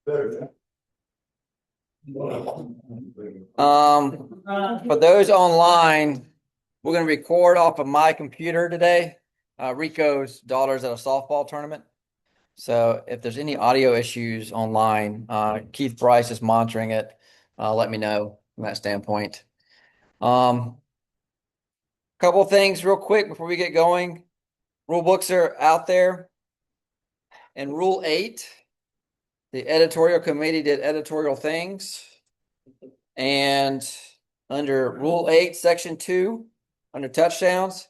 For those online, we're going to record off of my computer today. Rico's daughter's at a softball tournament. So if there's any audio issues online, Keith Bryce is monitoring it. Let me know from that standpoint. Couple of things real quick before we get going. Rule books are out there. In Rule 8, the editorial committee did editorial things. And under Rule 8, Section 2, under touchdowns,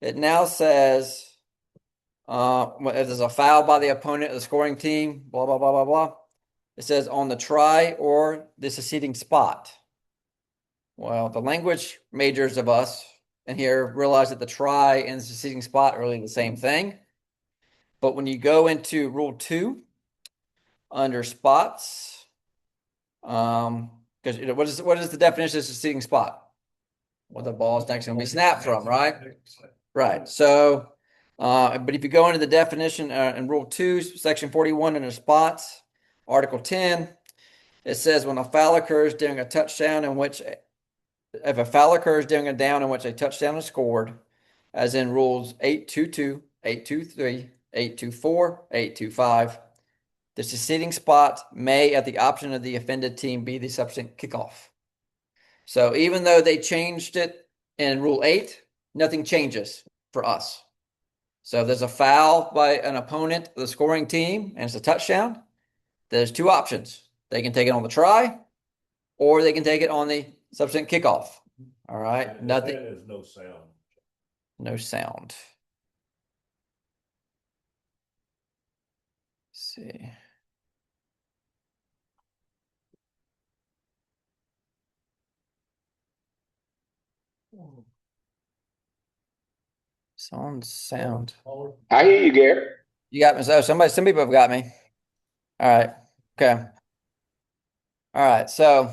it now says if there's a foul by the opponent of the scoring team, blah, blah, blah, blah, blah. It says on the try or the succeeding spot. Well, the language majors of us in here realize that the try and the succeeding spot are really the same thing. But when you go into Rule 2, under spots, because what is the definition of succeeding spot? Well, the ball is next going to be snapped from, right? Right. So, but if you go into the definition in Rule 2, Section 41 under spots, Article 10, it says when a foul occurs during a touchdown in which, if a foul occurs during a down in which a touchdown is scored, as in Rules 822, 823, 824, 825, the succeeding spot may, at the option of the offended team, be the subsequent kickoff. So even though they changed it in Rule 8, nothing changes for us. So if there's a foul by an opponent of the scoring team and it's a touchdown, there's two options. They can take it on the try or they can take it on the subsequent kickoff. All right. Nothing. That is no sound. No sound. Let's see. Sound. I hear you, Gary. You got me. So some people have got me. All right. Okay. All right. So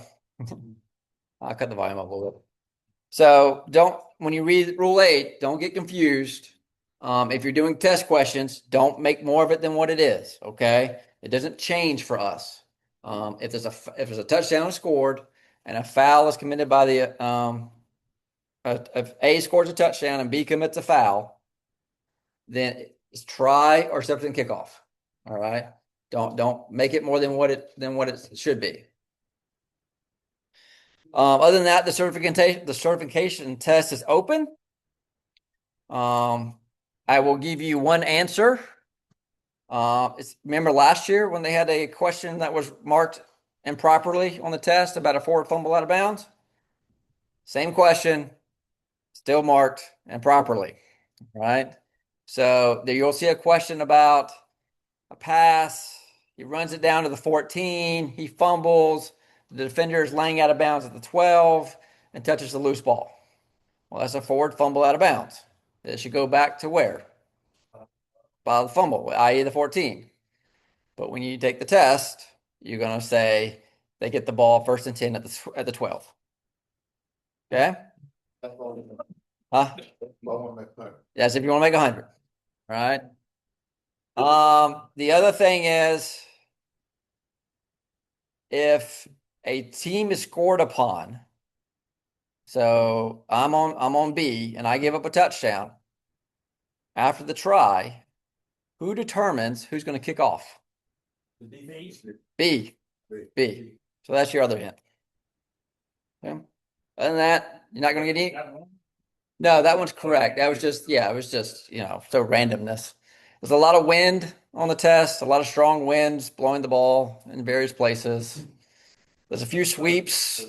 I'll cut the volume up a little bit. So when you read Rule 8, don't get confused. If you're doing test questions, don't make more of it than what it is. Okay. It doesn't change for us. If there's a touchdown scored and a foul is committed by the if A scores a touchdown and B commits a foul, then it's try or subsequent kickoff. All right. Don't make it more than what it should be. Other than that, the certification test is open. I will give you one answer. Remember last year when they had a question that was marked improperly on the test about a forward fumble out of bounds? Same question, still marked improperly, right? So there you'll see a question about a pass. He runs it down to the 14. He fumbles. The defender is laying out of bounds at the 12 and touches the loose ball. Well, that's a forward fumble out of bounds. It should go back to where? By the fumble, i.e. the 14. But when you take the test, you're going to say they get the ball 1st and 10 at the 12. Okay? Huh? Yes, if you want to make 100. Right? The other thing is if a team is scored upon, so I'm on B and I give up a touchdown after the try, who determines who's going to kick off? B. So that's your other hint. Okay. Other than that, you're not going to get any. No, that one's correct. That was just, it was just, so randomness. There's a lot of wind on the test, a lot of strong winds blowing the ball in various places. There's a few sweeps.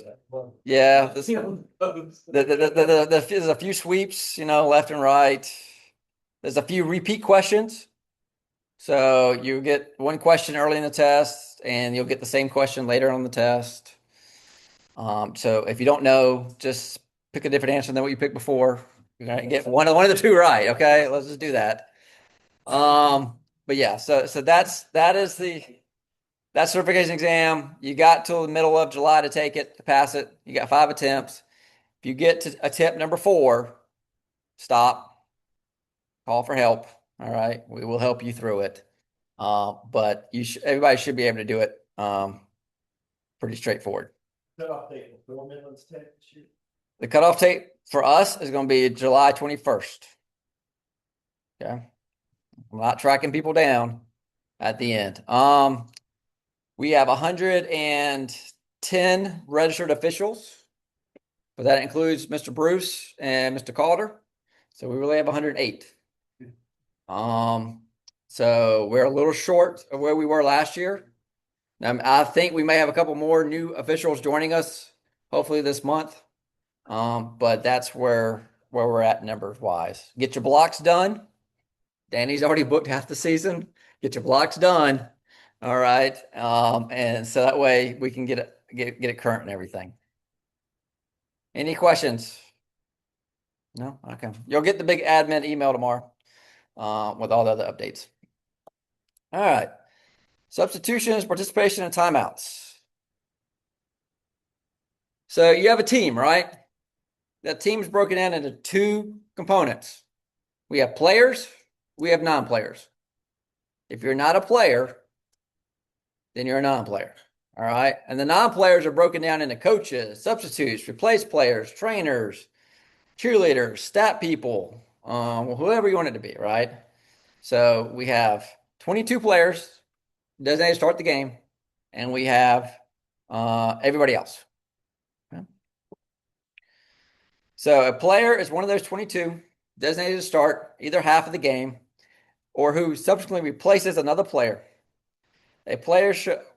Yeah. There's a few sweeps, left and right. There's a few repeat questions. So you get one question early in the test and you'll get the same question later on the test. So if you don't know, just pick a different answer than what you picked before. You're gonna get one of the two right. Okay, let's just do that. But yeah, so that is that certification exam. You got till the middle of July to take it, to pass it. You got 5 attempts. If you get to attempt number 4, stop, call for help. All right, we will help you through it. But everybody should be able to do it Pretty straightforward. Cutoff date before Midland's Tech this year. The cutoff date for us is going to be July 21st. Okay. I'm not tracking people down at the end. We have 110 registered officials, but that includes Mr. Bruce and Mr. Calder. So we really have 108. So we're a little short of where we were last year. I think we may have a couple more new officials joining us, hopefully this month. But that's where we're at numbers wise. Get your blocks done. Danny's already booked half the season. Get your blocks done. All right. And so that way we can get it current and everything. Any questions? No? Okay. You'll get the big admin email tomorrow with all the other updates. All right. Substitutions, participation, and timeouts. So you have a team, right? That team's broken into two components. We have players, we have non-players. If you're not a player, then you're a non-player. All right. And the non-players are broken down into coaches, substitutes, replace players, trainers, cheerleaders, stat people, whoever you want it to be, right? So we have 22 players designated to start the game, and we have everybody else. Okay. So a player is one of those 22 designated to start either half of the game or who subsequently replaces another player. A player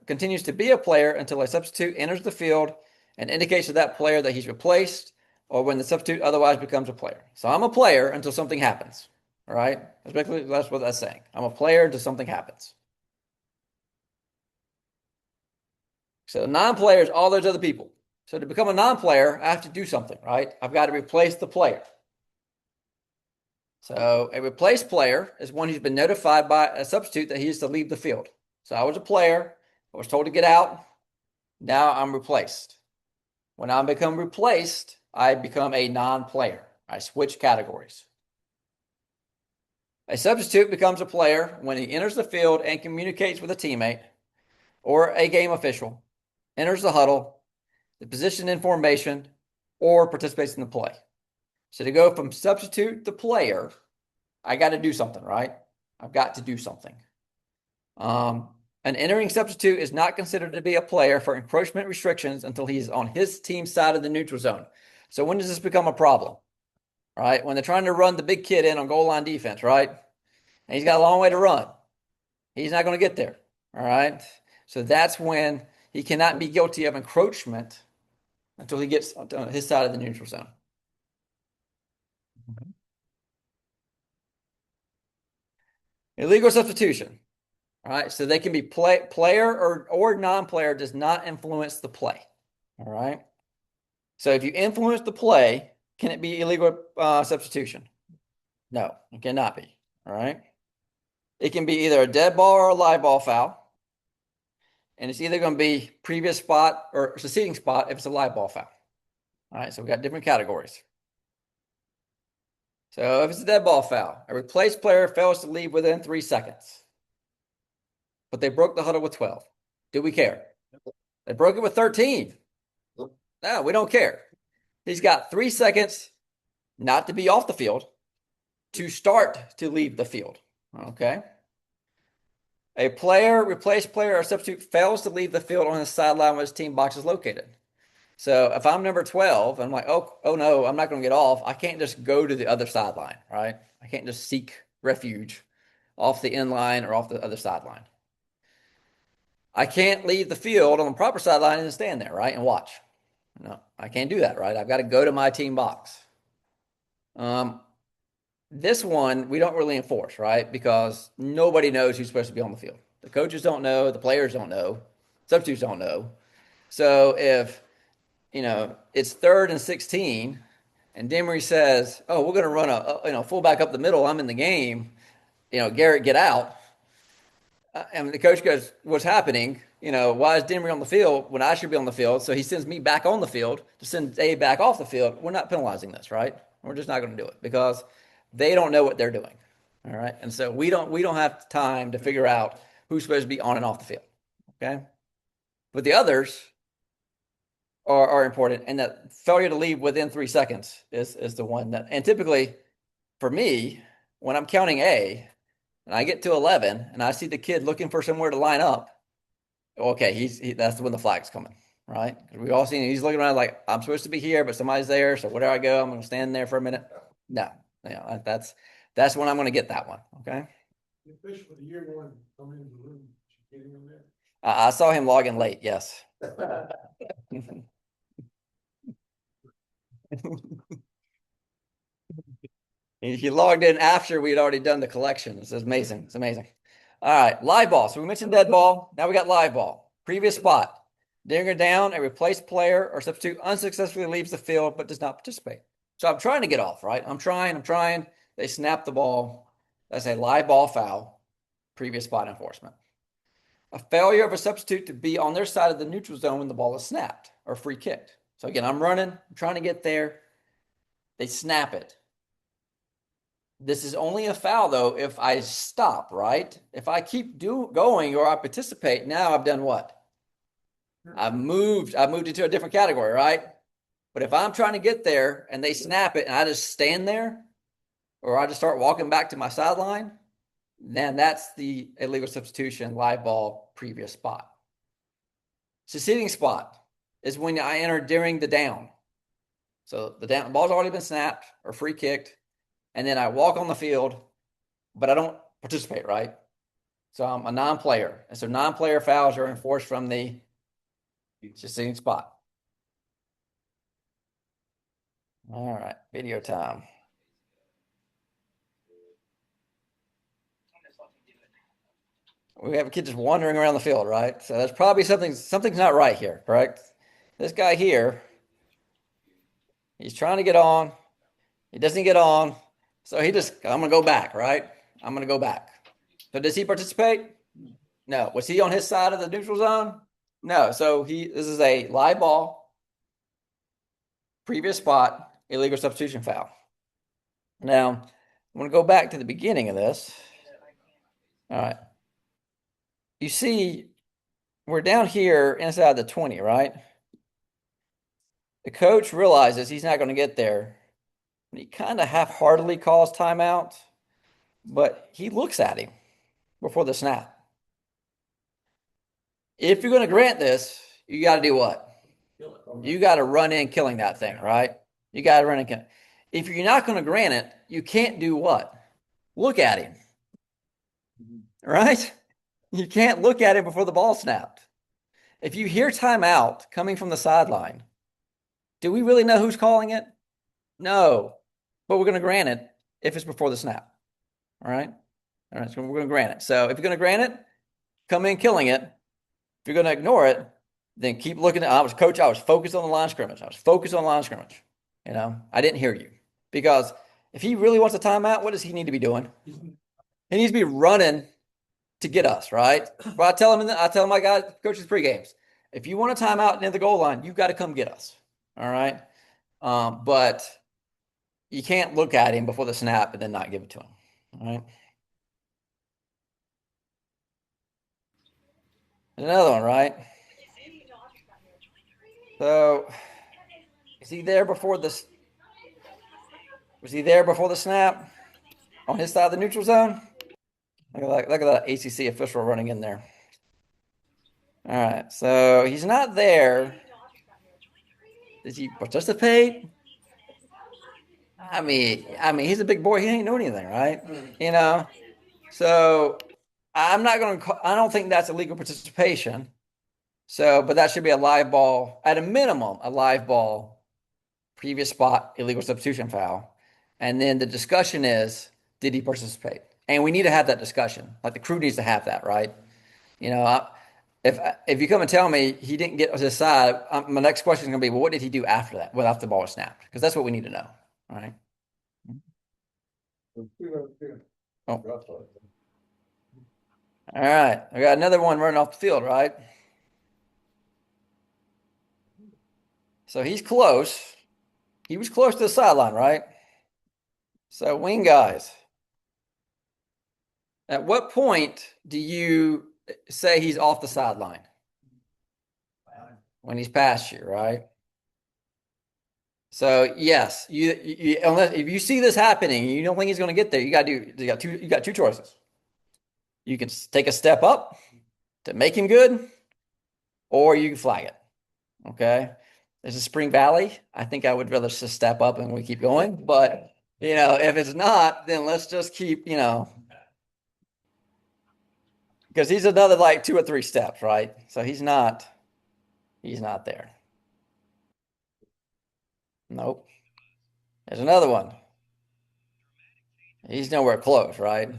continues to be a player until a substitute enters the field and indicates to that player that he's replaced, or when the substitute otherwise becomes a player. So I'm a player until something happens. All right? Basically, that's what that's saying. I'm a player until something happens. So non-players, all those other people. So to become a non-player, I have to do something, right? I've got to replace the player. So a replaced player is one who's been notified by a substitute that he is to leave the field. So I was a player, I was told to get out. Now I'm replaced. When I become replaced, I become a non-player. I switch categories. A substitute becomes a player when he enters the field and communicates with a teammate or a game official, enters the huddle, the position in formation, or participates in the play. So to go from substitute to player, I got to do something, right? I've got to do something. An entering substitute is not considered to be a player for encroachment restrictions until he's on his team's side of the neutral zone. So when does this become a problem? Right? When they're trying to run the big kid in on goal line defense, right? And he's got a long way to run. He's not going to get there. All right? So that's when he cannot be guilty of encroachment until he gets on his side of the neutral zone. Okay. Illegal substitution. All right, so they can be player or non-player does not influence the play. All right. So if you influence the play, can it be illegal substitution? No, it cannot be. All right. It can be either a dead ball or a live ball foul. And it's either going to be previous spot or succeeding spot if it's a live ball foul. All right, so we've got different categories. So if it's a dead ball foul, a replaced player fails to leave within 3 seconds. But they broke the huddle with 12. Do we care? They broke it with 13. No, we don't care. He's got 3 seconds not to be off the field to start to leave the field. Okay. A player, replaced player, or substitute fails to leave the field on the sideline where his team box is located. So if I'm number 12, I'm like, oh no, I'm not going to get off. I can't just go to the other sideline, right? I can't just seek refuge off the end line or off the other sideline. I can't leave the field on the proper sideline and stand there, right, and watch. No, I can't do that, right? I've got to go to my team box. This one we don't really enforce, right? Because nobody knows who's supposed to be on the field. The coaches don't know, the players don't know, substitutes don't know. So if it's 3rd and 16, and Demery says, "Oh, we're going to run a fullback up the middle. I'm in the game. Garrett, get out." And the coach goes, "What's happening? Why is Demery on the field when I should be on the field?" So he sends me back on the field to send Dave back off the field. We're not penalizing this, right? We're just not going to do it because they don't know what they're doing. All right. And so we don't have time to figure out who's supposed to be on and off the field. Okay. but the others are important. And that failure to leave within 3 seconds is the one that, and typically for me, when I'm counting A and I get to 11 and I see the kid looking for somewhere to line up, okay, that's when the flag's coming, right? Because we've all seen he's looking around like, I'm supposed to be here, but somebody's there. So where do I go? I'm going to stand there for a minute. No, that's when I'm going to get that one. Okay. The fish for the year one come into the room. Did you get him there? I saw him log in late. Yes. He logged in after we'd already done the collection. It's amazing. It's amazing. All right, live ball. So we mentioned dead ball. Now we got live ball. Previous spot. Dinger down, a replaced player or substitute unsuccessfully leaves the field but does not participate. So I'm trying to get off, right? I'm trying. They snap the ball. That's a live ball foul. Previous spot enforcement. A failure of a substitute to be on their side of the neutral zone when the ball is snapped or free kicked. So again, I'm running, I'm trying to get there. They snap it. This is only a foul though if I stop, right? If I keep going or I participate, now I've done what? I've moved into a different category, right? But if I'm trying to get there and they snap it and I just stand there or I just start walking back to my sideline, then that's the illegal substitution, live ball, previous spot. Succeeding spot is when I enter during the down. So the ball's already been snapped or free kicked, and then I walk on the field, but I don't participate, right? So I'm a non-player. And so non-player fouls are enforced from the succeeding spot. All right, video time. We have a kid just wandering around the field, right? So there's probably something's not right here, correct? This guy here, he's trying to get on. He doesn't get on. So I'm going to go back, right? I'm going to go back. So does he participate? No. Was he on his side of the neutral zone? No. So this is a live ball, previous spot, illegal substitution foul. Now, I'm going to go back to the beginning of this. All right. You see, we're down here inside the 20, right? The coach realizes he's not going to get there. And he kind of half-heartedly calls timeout, but he looks at him before the snap. If you're going to grant this, you got to do what? You got to run in killing that thing, right? You got to run in killing. If you're not going to grant it, you can't do what? Look at him, right? You can't look at him before the ball snapped. If you hear timeout coming from the sideline, do we really know who's calling it? No, but we're going to grant it if it's before the snap. All right. So we're going to grant it. So if you're going to grant it, come in killing it. If you're going to ignore it, then keep looking. I was focused on the line scrimmage. You know, I didn't hear you, because if he really wants a timeout, what does he need to be doing? He needs to be running to get us, right? But I tell him my guys, coaches pre-games, if you want a timeout near the goal line, you've got to come get us. All right. But you can't look at him before the snap and then not give it to him. All right. Another one, right? So is he there before this? Was he there before the snap on his side of the neutral zone? Look at that ACC official running in there. All right, so he's not there. Did he participate? I mean, he's a big boy. He ain't doing anything, right? You know, so I'm not going to. I don't think that's illegal participation. So, but that should be a live ball at a minimum, a live ball, previous spot, illegal substitution foul, and then the discussion is, did he participate? And we need to have that discussion. Like the crew needs to have that, right? You know, if you come and tell me he didn't get his side, my next question is going to be, well, what did he do after that? Well, after the ball was snapped, because that's what we need to know. All right. Oh. All right. I got another one running off the field, right? So he's close. He was close to the sideline, right? So wing guys, at what point do you say he's off the sideline? when he's past you, right? So yes, unless if you see this happening, you don't think he's going to get there. You got two choices. You can take a step up to make him good, or you can flag it. Okay. This is Spring Valley. I think I would rather just step up and we keep going. But if it's not, then let's just keep, because he's another like 2 or 3 steps, right? So he's not there. Nope. There's another one. He's nowhere close, right?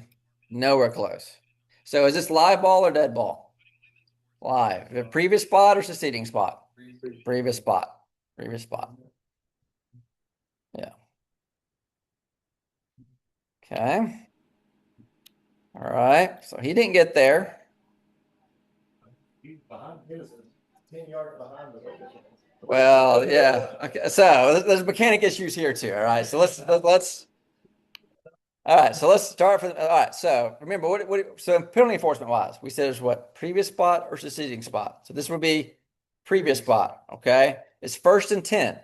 Nowhere close. So is this live ball or dead ball? Live. The previous spot or succeeding spot? Previous spot. Previous spot. Yeah. Okay. All right. So he didn't get there. He's behind his, 10 yards behind the. Well, yeah. Okay. So there's mechanic issues here too. All right. So let's. All right. So let's start from. All right. So remember so penalty enforcement wise, we said it's what previous spot or succeeding spot. So this would be previous spot. Okay. It's 1st and 10.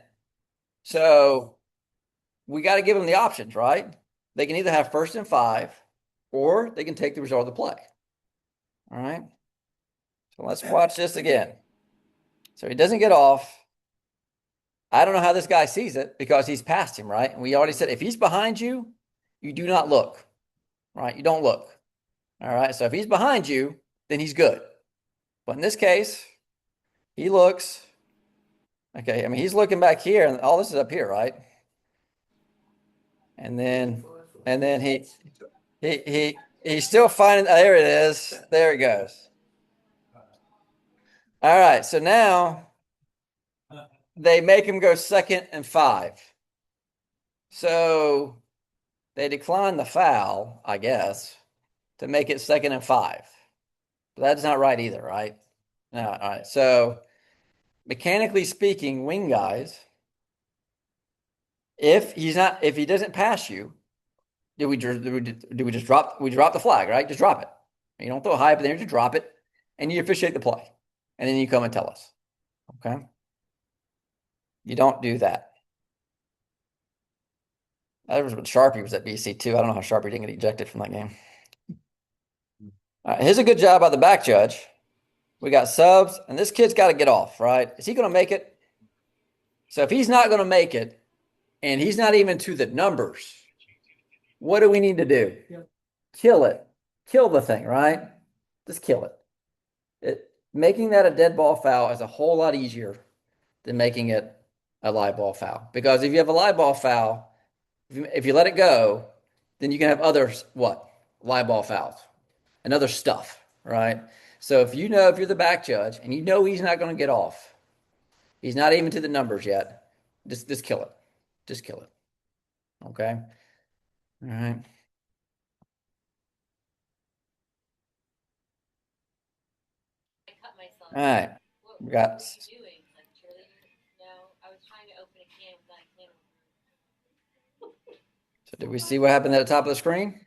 So we got to give them the options, right? They can either have 1st and 5, or they can take the result of the play. All right. So let's watch this again. So he doesn't get off. I don't know how this guy sees it because he's past him, right? And we already said if he's behind you, you do not look, right? You don't look. All right. So if he's behind you, then he's good. But in this case, he looks. Okay. I mean, he's looking back here, and all this is up here, right? And then he's still finding. There it is. There it goes. All right. So now they make him go 2nd and 5. So they decline the foul, I guess, to make it 2nd and 5. But that's not right either, right? No, all right. So mechanically speaking, wing guys, if he doesn't pass you, do we just drop the flag, right? Just drop it. You don't throw high up in there, just drop it, and you officiate the play. And then you come and tell us. Okay. You don't do that. That was when Sharpie was at BC too. I don't know how Sharpie didn't get ejected from that game. All right, here's a good job by the back judge. We got subs, and this kid's got to get off, right? Is he going to make it? So if he's not going to make it, and he's not even to the numbers, what do we need to do? Kill it. Kill the thing, right? Just kill it. Making that a dead ball foul is a whole lot easier than making it a live ball foul. Because if you have a live ball foul, if you let it go, then you can have other live ball fouls and other stuff, right? So if you're the back judge and you know he's not going to get off, he's not even to the numbers yet, just kill it. Just kill it. Okay. All right. All right. We got. So did we see what happened at the top of the screen?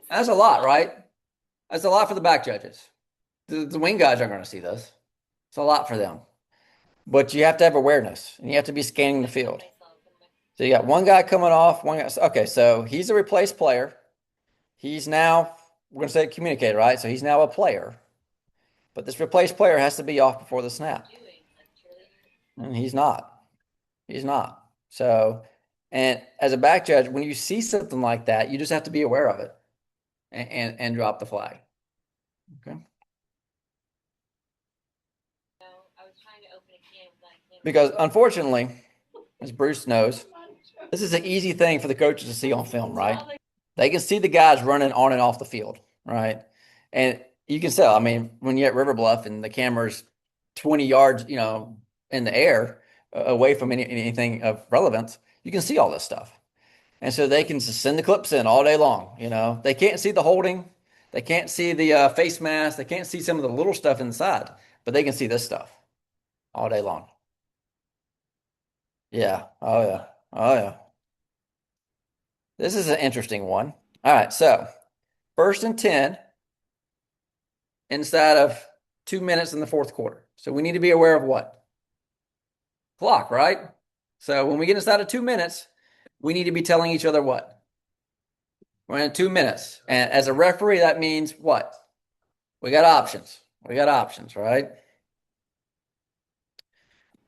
That's a lot, right? That's a lot for the back judges. The wing guys aren't going to see this. It's a lot for them. But you have to have awareness, and you have to be scanning the field. So you got one guy coming off, one guy. Okay, so he's a replaced player. He's now, we're going to say communicator, right? So he's now a player. But this replaced player has to be off before the snap. And he's not. He's not. So, and as a back judge, when you see something like that, you just have to be aware of it and drop the flag. Okay. Because unfortunately, as Bruce knows, this is an easy thing for the coaches to see on film, right? They can see the guys running on and off the field, right? And you can tell. I mean, when you're at River Bluff and the camera's 20 yards, in the air, away from anything of relevance, you can see all this stuff. And so they can just send the clips in all day long. They can't see the holding, they can't see the face mask, they can't see some of the little stuff inside, but they can see this stuff all day long. Yeah. Oh yeah. Oh yeah. This is an interesting one. All right. So 1st and 10 inside of 2 minutes in the fourth quarter. So we need to be aware of what? clock, right? So when we get inside of 2 minutes, we need to be telling each other what? We're in 2 minutes. And as a referee, that means what? We got options. We got options, right?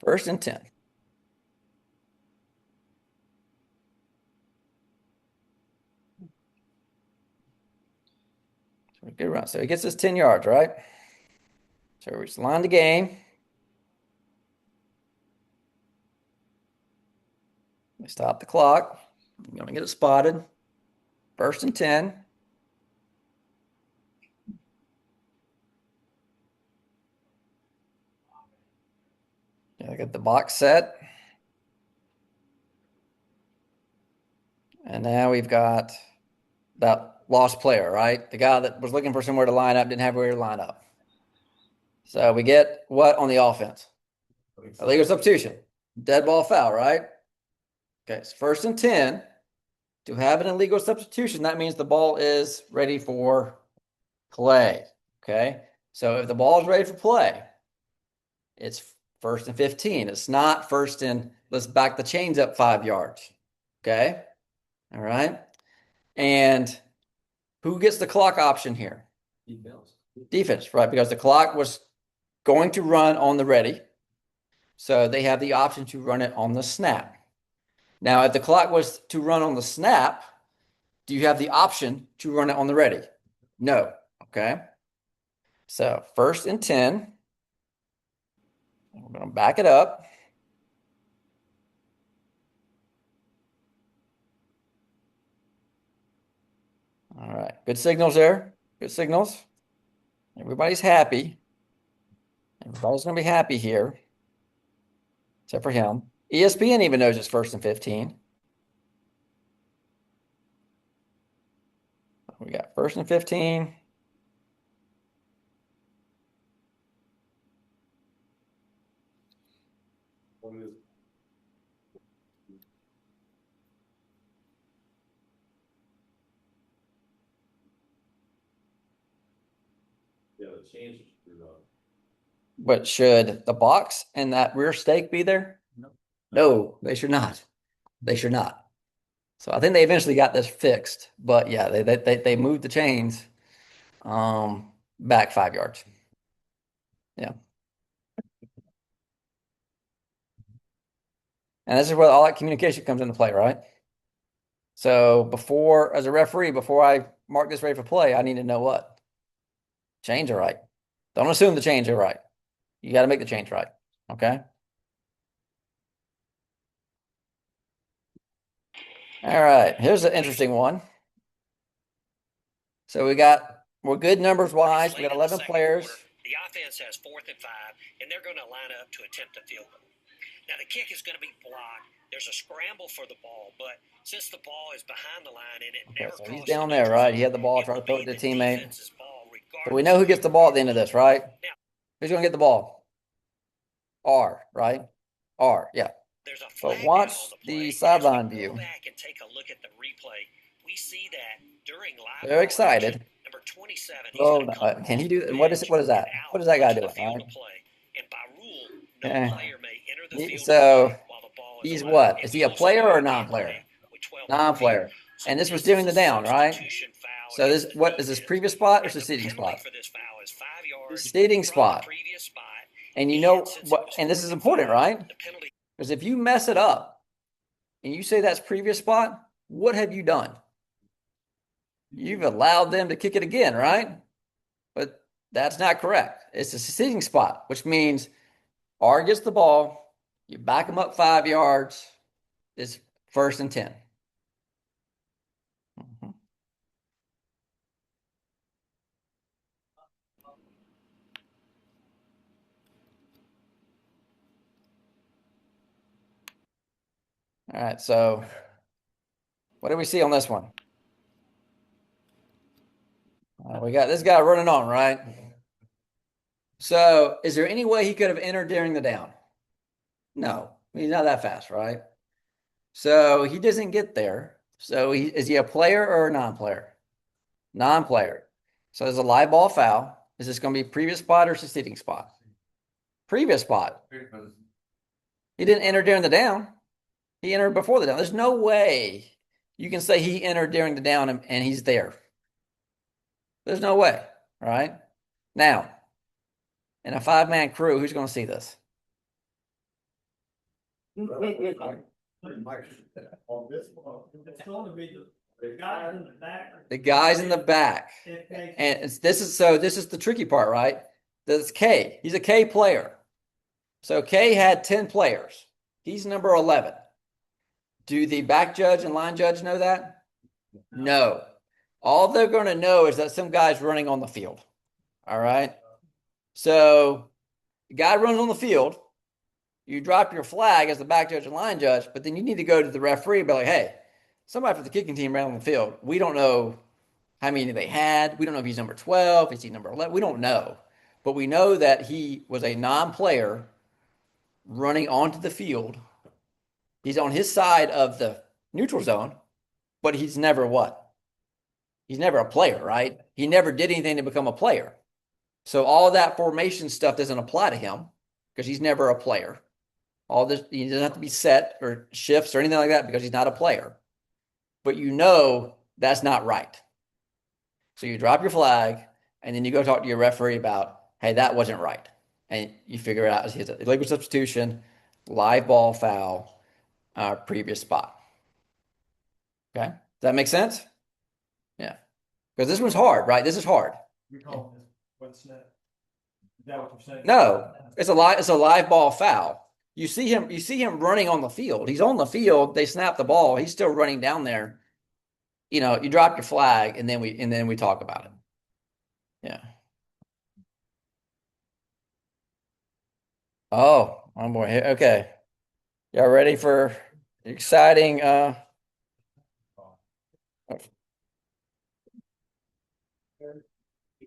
First and 10. Good run. So he gets us 10 yards, right? So we just line the game. We stop the clock. I'm going to get it spotted. First and 10. I get the box set. And now we've got that lost player, right? The guy that was looking for somewhere to line up, didn't have where to line up. So we get what on the offense? Illegal substitution. Dead ball foul, right? Okay, it's first and 10. To have an illegal substitution, that means the ball is ready for play. Okay, so if the ball is ready for play, it's first and 15. It's not first and let's back the chains up 5 yards. Okay, all right. And who gets the clock option here? Defense, right? Because the clock was going to run on the ready. So they have the option to run it on the snap. Now, if the clock was to run on the snap, do you have the option to run it on the ready? No. Okay. So first and 10. We're going to back it up. All right. Good signals there. Good signals. Everybody's happy. Everybody's going to be happy here, except for him. ESPN even knows it's first and 15. We got first and 15. Yeah, the change is screwed up. But should the box and that rear stake be there? No, they should not. They should not. So I think they eventually got this fixed, but yeah, they moved the chains back 5 yards. Yeah. And this is where all that communication comes into play, right? So before, as a referee, before I mark this ready for play, I need to know what? Chains are right. Don't assume the chains are right. You got to make the change right. Okay. All right. Here's an interesting one. So we're good numbers wise. We got 11 players. The offense has 4th and 5, and they're going to line up to attempt a field goal. Now, the kick is going to be blocked. There's a scramble for the ball, but since the ball is behind the line and it never So crosses he's down there, right? He had the ball, tried to throw it to the teammate. So we know who gets the ball at the end of this, right? Who's going to get the ball? R, right? R, yeah. But watch the sideline view. Back and take a look at the replay. We see that during live. They're excited. Number 27. Oh, can he do that? What is that? What is that guy doing? Right? And by rule, no player may enter the field so while the ball he's what? Is he a player or a non-player? Non-player. And this was during the down, right? So this, what is this previous spot or succeeding spot? Succeeding spot. And you know what? And this is important, right? Because if you mess it up and you say that's previous spot, what have you done? You've allowed them to kick it again, right? But that's not correct. It's a succeeding spot, which means R gets the ball, you back them up 5 yards, it's first and 10. Mm-hmm. All right, so what do we see on this one? We got this guy running on, right? So is there any way he could have entered during the down? No, he's not that fast, right? So he doesn't get there. So is he a player or a non-player? Non-player. So there's a live ball foul. Is this going to be previous spot or succeeding spot? Previous spot. He didn't enter during the down. He entered before the down. There's no way you can say he entered during the down and he's there. There's no way. All right. Now, in a 5-man crew, who's going to see this? On this one. It's going to be the guys in the back. The guys in the back. And this is the tricky part, right? That's K. He's a K player. So K had 10 players. He's number 11. Do the back judge and line judge know that? No. All they're going to know is that some guy's running on the field. All right. So the guy runs on the field. You drop your flag as the back judge and line judge, but then you need to go to the referee and be like, hey, somebody from the kicking team ran on the field. We don't know how many they had. We don't know if he's number 12. Is he number 11? We don't know. But we know that he was a non-player running onto the field. He's on his side of the neutral zone, but he's never what? He's never a player, right? He never did anything to become a player. So all that formation stuff doesn't apply to him because he's never a player. All this, he doesn't have to be set or shifts or anything like that because he's not a player. But you know that's not right. So you drop your flag and then you go talk to your referee about, hey, that wasn't right. And you figure it out as his illegal substitution, live ball foul, previous spot. Okay. Does that make sense? Yeah. Because this one's hard, right? This is hard. You're calling this what's that? Is that what you're saying? No, it's a live ball foul. You see him running on the field. He's on the field. They snap the ball. He's still running down there. You know, you drop your flag and then we talk about it. Yeah. Oh, one more here. Okay. Y'all ready for exciting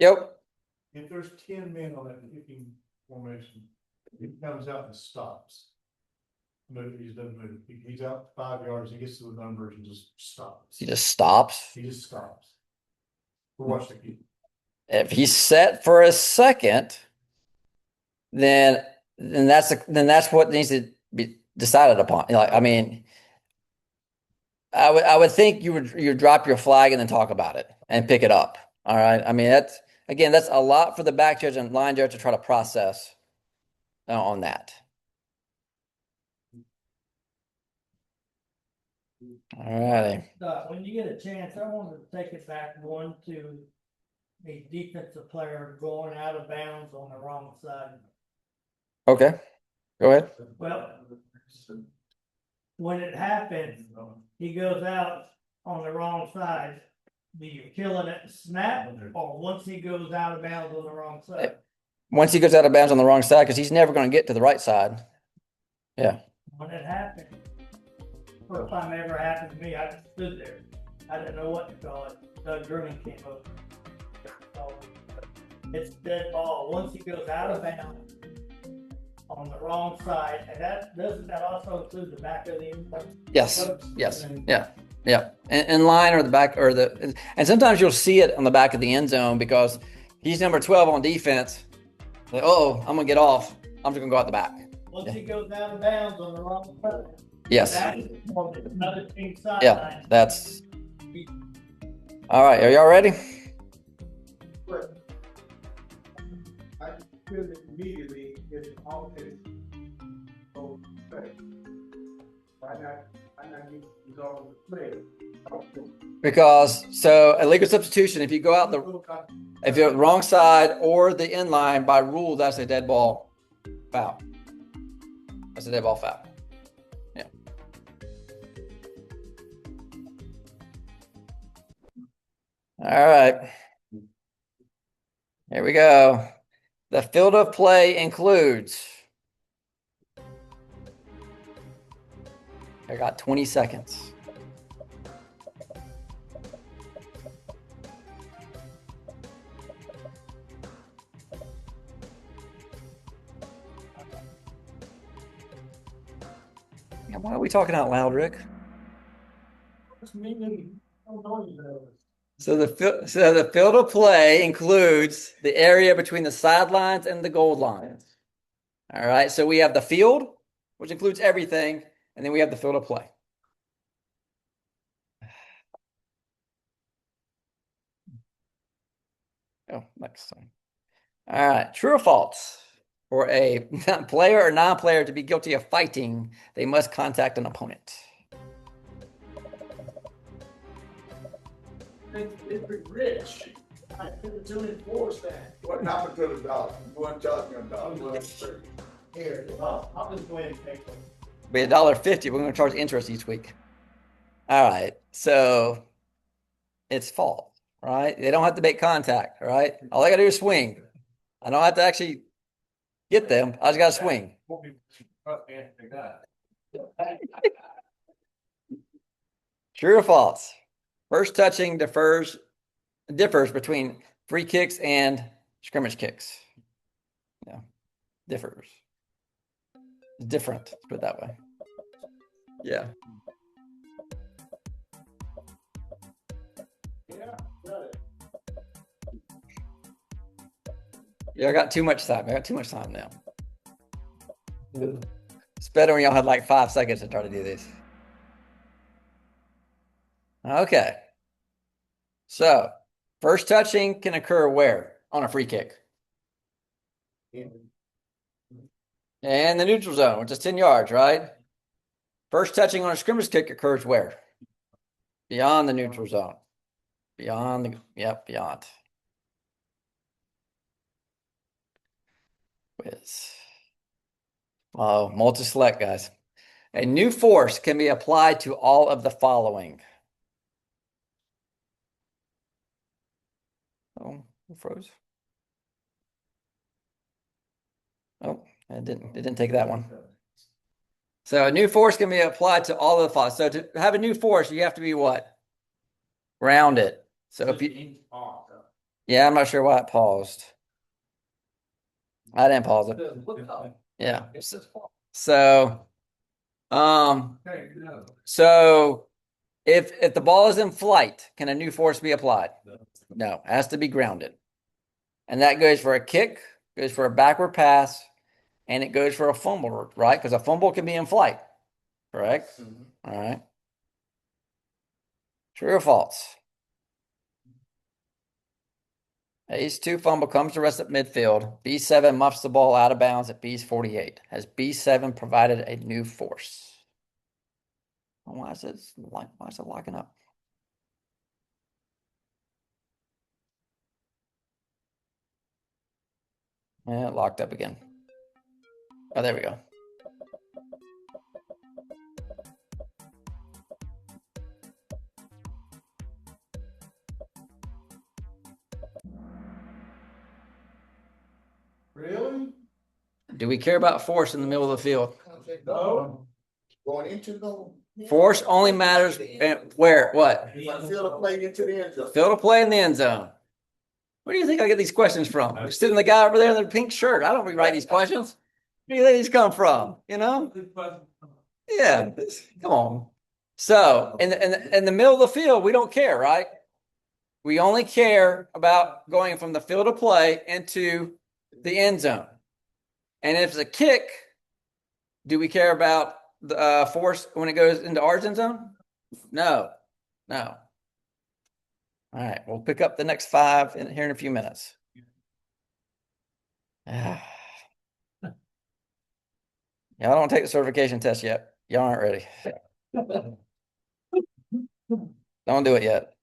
Yep. If there's 10 men on that kicking formation, he comes out and stops. He doesn't move. He's out 5 yards. He gets to the numbers and just stops. He just stops. He just stops. Watch the kick. If he's set for a second, then that's what needs to be decided upon. Like, I mean, I would think you would drop your flag and then talk about it and pick it up. All right. I mean, that's a lot for the back judge and line judge to try to process on that. All righty. When you get a chance, I want to take it back one to a defensive player going out of bounds on the wrong side. Okay. Go ahead. Well, when it happens, he goes out on the wrong side. Do you kill it at the snap or once he goes out of bounds on the wrong side? Once he goes out of bounds on the wrong side, because he's never going to get to the right side. Yeah. When it happened, first time it ever happened to me, I just stood there. I didn't know what to call it. Doug Drummond came up. So it's dead ball. Once he goes out of bounds on the wrong side, and doesn't that also include the back of the end? Yes. Yes. Yeah. Yeah. In line or the back and sometimes you'll see it on the back of the end zone because he's number 12 on defense. Like, I'm gonna get off. I'm just gonna go out the back. Once he goes out of bounds on the wrong side. Yes. That's on another team's sideline. Yeah. That's all right. Are y'all ready? I feel it immediately if all is why not use all the play? Because illegal substitution, if you go out if you're wrong side or the end line, by rule, that's a dead ball foul. That's a dead ball foul. Yeah. All right. Here we go. The field of play includes. I got 20 seconds. Why are we talking out loud, Rick? So the field of play includes the area between the sidelines and the goal lines. All right. So we have the field, which includes everything. And then we have the field of play. Oh, next one. All right. True or false? For a player or non-player to be guilty of fighting, they must contact an opponent. It's rich. I couldn't do enforce that. What happened to the dollar? You weren't charging a dollar. Here, I'll just go ahead and take them. Be $1.50. We're going to charge interest each week. All right. So it's false, right? They don't have to make contact, right? All I got to do is swing. I don't have to actually get them. I just got to swing. True or false? First touching differs between free kicks and scrimmage kicks. Yeah, differs. Different, let's put it that way. Yeah. Yeah, I got too much time. I got too much time now. It's better when y'all had like 5 seconds to try to do this. Okay. So, first touching can occur where? On a free kick. And the neutral zone, which is 10 yards, right? First touching on a scrimmage kick occurs where? Beyond the neutral zone. Beyond. Whiz. Oh, multi-select, guys. A new force can be applied to all of the following. Oh, it froze. Oh, it didn't take that one. So a new force can be applied to all of the following. So to have a new force, you have to be what? Grounded. So if you, yeah, I'm not sure why it paused. I didn't pause it. Yeah. So, so if the ball is in flight, can a new force be applied? No, it has to be grounded. And that goes for a kick, goes for a backward pass, and it goes for a fumble, right? Because a fumble can be in flight, correct? All right. True or false? Ace 2 fumble comes to rest at midfield. B7 muffs the ball out of bounds at B's 48. Has B7 provided a new force? Why is it locking up? Yeah, it locked up again. Oh, there we go. Really? Do we care about force in the middle of the field? No. Going into the. Force only matters where? What? Field of play into the end zone. Field of play in the end zone. Where do you think I get these questions from? We're sitting the guy over there in the pink shirt. I don't rewrite these questions. Where do you think these come from? You know? Yeah, come on. So in the middle of the field, we don't care, right? We only care about going from the field of play into the end zone. And if it's a kick, do we care about the force when it goes into our end zone? No. All right, we'll pick up the next 5 here in a few minutes. Y'all don't take the certification test yet. Y'all aren't ready. Don't do it yet.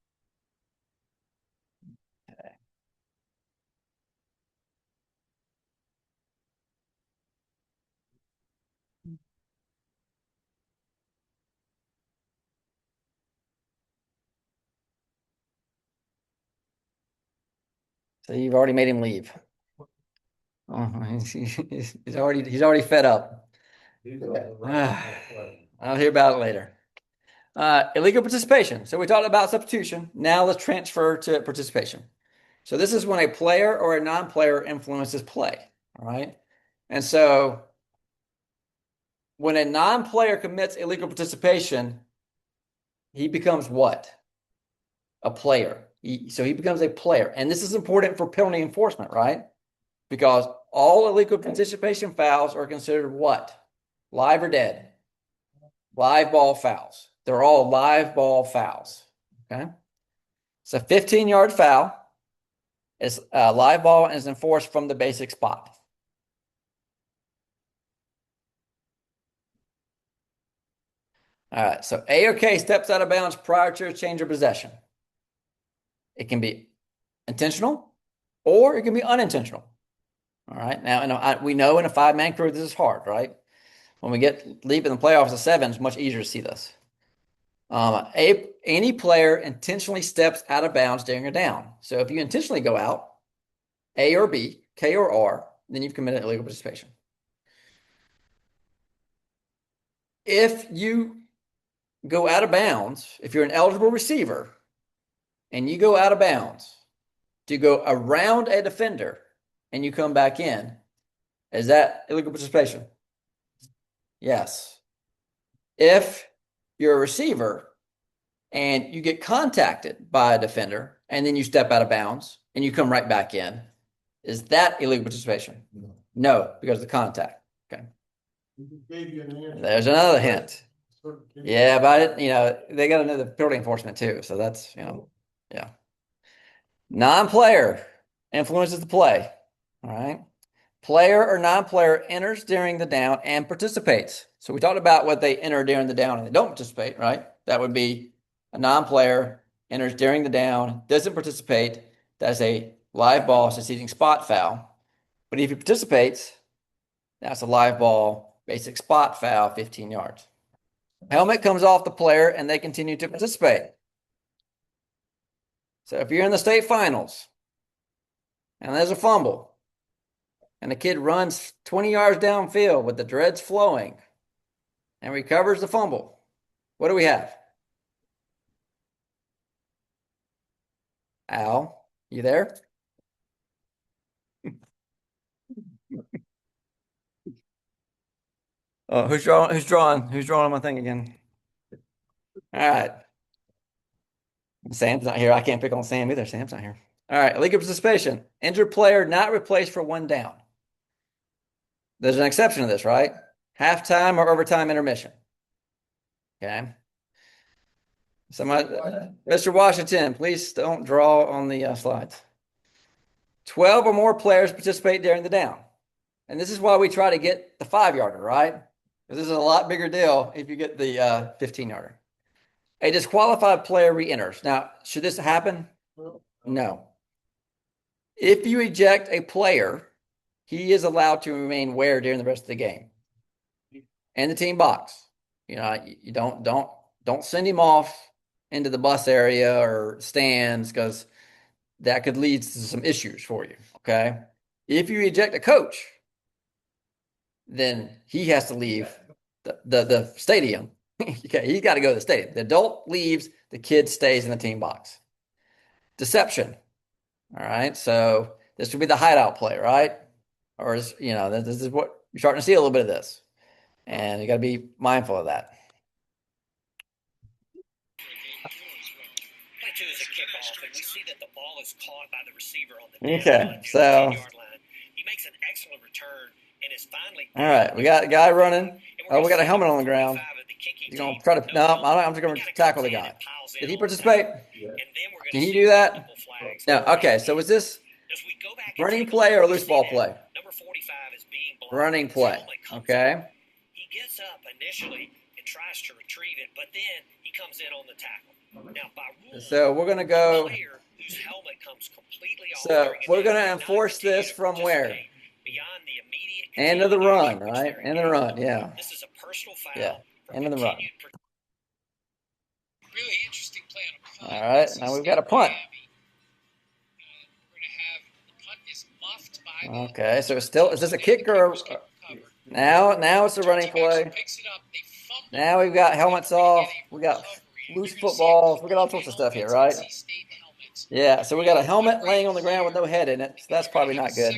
Okay. So you've already made him leave. Oh, he's already fed up. I'll hear about it later. Illegal participation. So we talked about substitution. Now let's transfer to participation. So this is when a player or a non-player influences play. All right. And so when a non-player commits illegal participation, he becomes what? A player. So he becomes a player. And this is important for penalty enforcement, right? Because all illegal participation fouls are considered what? live or dead. Live ball fouls. They're all live ball fouls. Okay. It's a 15-yard foul. It's a live ball and is enforced from the basic spot. All right. So A or K steps out of bounds prior to a change of possession. It can be intentional or it can be unintentional. All right. Now, we know in a 5-man crew, this is hard, right? When we get leap in the playoffs of 7, it's much easier to see this. Any player intentionally steps out of bounds during a down. So if you intentionally go out, A or B, K or R, then you've committed illegal participation. If you go out of bounds, if you're an eligible receiver and you go out of bounds to go around a defender and you come back in, is that illegal participation? Yes. If you're a receiver and you get contacted by a defender and then you step out of bounds and you come right back in, is that illegal participation? No, because of the contact. Okay. There's another hint. Yeah, but they got to know the penalty enforcement too. So that's, yeah. Non-player influences the play. All right. Player or non-player enters during the down and participates. So we talked about what they enter during the down and they don't participate, right? That would be a non-player enters during the down, doesn't participate. That's a live ball succeeding spot foul. But if he participates, that's a live ball basic spot foul, 15 yards. Helmet comes off the player and they continue to participate. So if you're in the state finals and there's a fumble and the kid runs 20 yards downfield with the dreads flowing and recovers the fumble, what do we have? Al, you there? Oh, who's drawing my thing again? All right. Sam's not here. I can't pick on Sam either. Sam's not here. All right. Illegal participation. Injured player not replaced for 1 down. There's an exception to this, right? Halftime or overtime intermission. Okay. Mr. Washington, please don't draw on the slides. 12 or more players participate during the down. And this is why we try to get the 5-yarder, right? Because this is a lot bigger deal if you get the 15-yarder. A disqualified player re-enters. Now, should this happen? No. If you eject a player, he is allowed to remain where during the rest of the game? In the team box. You don't send him off into the bus area or stands because that could lead to some issues for you. Okay. If you eject a coach, then he has to leave the stadium. Okay, he's got to go to the stadium. The adult leaves, the kid stays in the team box. Deception. All right. So this would be the hideout play, right? Or this is what you're starting to see a little bit of this. And you got to be mindful of that. Play 2 is a kickoff, and we see that the ball is caught by the receiver on the Okay, so 10-yard line. He makes an excellent return and is finally. All right, we got a guy running. Oh, we got a helmet on the ground. He's gonna try to. No, I'm just gonna tackle the guy. Did he participate? Did he do that? No. Okay, so was this running play or loose ball play? Number 45 is being blocked. Running play. Okay. He gets up initially and tries to retrieve it, but then he comes in on the tackle. Now, by rule, so we're gonna go. Whose helmet comes completely off So we're gonna enforce this from where? Beyond the immediate End of the run, right? End of the run, yeah. This is a personal foul. Yeah. End of the run. Really interesting play on a punt. All right, now we've got a punt. We're gonna have the punt is muffed by Okay, so it's still, is this a kick or now it's a running play. Now we've got helmets off, we got loose footballs, we got all sorts of stuff here, right? Yeah, so we got a helmet laying on the ground with no head in it, so that's probably not good.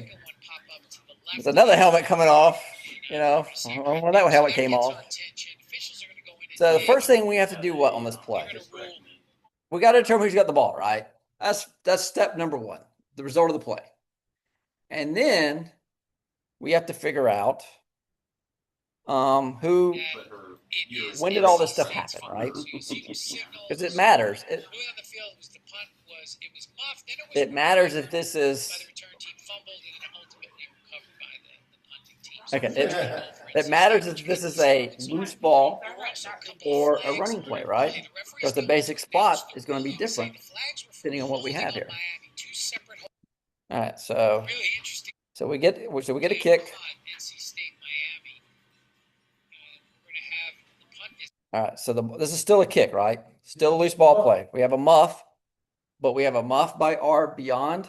There's another helmet coming off, I don't know when that helmet came off. So the first thing we have to do what on this play? We got to determine who's got the ball, right? That's step number 1, the result of the play. And then we have to figure out who, It is when did all NC this stuff State's happen, fault. right? So you see the signal Because it was matters. early on the field was the punt was muffed. Then it was It matters if recovered this by the is, return team, fumbled, and then ultimately recovered by the punting team. okay, first and goal for it NC matters State, if which this made is the a second spot. loose ball There were also a couple or of a flags running on play, the right? play. The referees Because the don't basic notice spot the is going to be rule. Say different the flags were for depending on what we holding have on here. Miami, two separate All right, so really interesting we get a kick. punt, NC State Miami. And we're gonna have the punt is All right, so this is still a kick, right? Still a loose ball play. We have a muff, but we have a muff by our beyond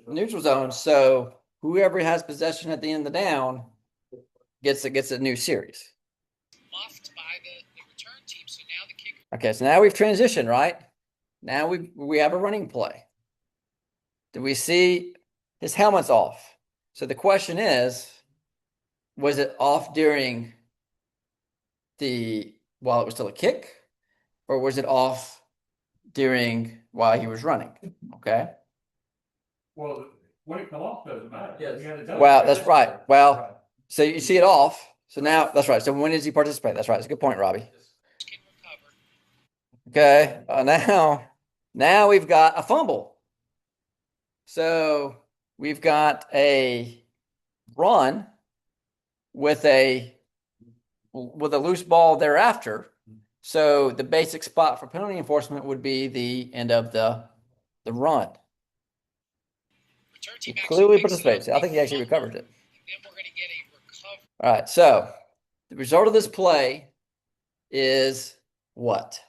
neutral zone. So whoever has possession at the end of the down gets a new series. muffed by the return team. So now the kicker Okay, so now we've transitioned, right? Now we have a running play. Do we see his helmet's off? So the question is, was it off during while it was still a kick, or was it off during while he was running? Okay. Well, when it come off doesn't matter. Yes. Well, that's right. Well, so you see it off. So now that's right. So when does he participate? That's right. That's a good point, Robbie. can recover. Okay. Now we've got a fumble. So we've got a run with a loose ball thereafter. So the basic spot for penalty enforcement would be the end of the run. Return He team clearly actually picks it participates. up. I think he actually Fumble, recovered it. and then we're going to get a recovery. All right. So the result of this play is what?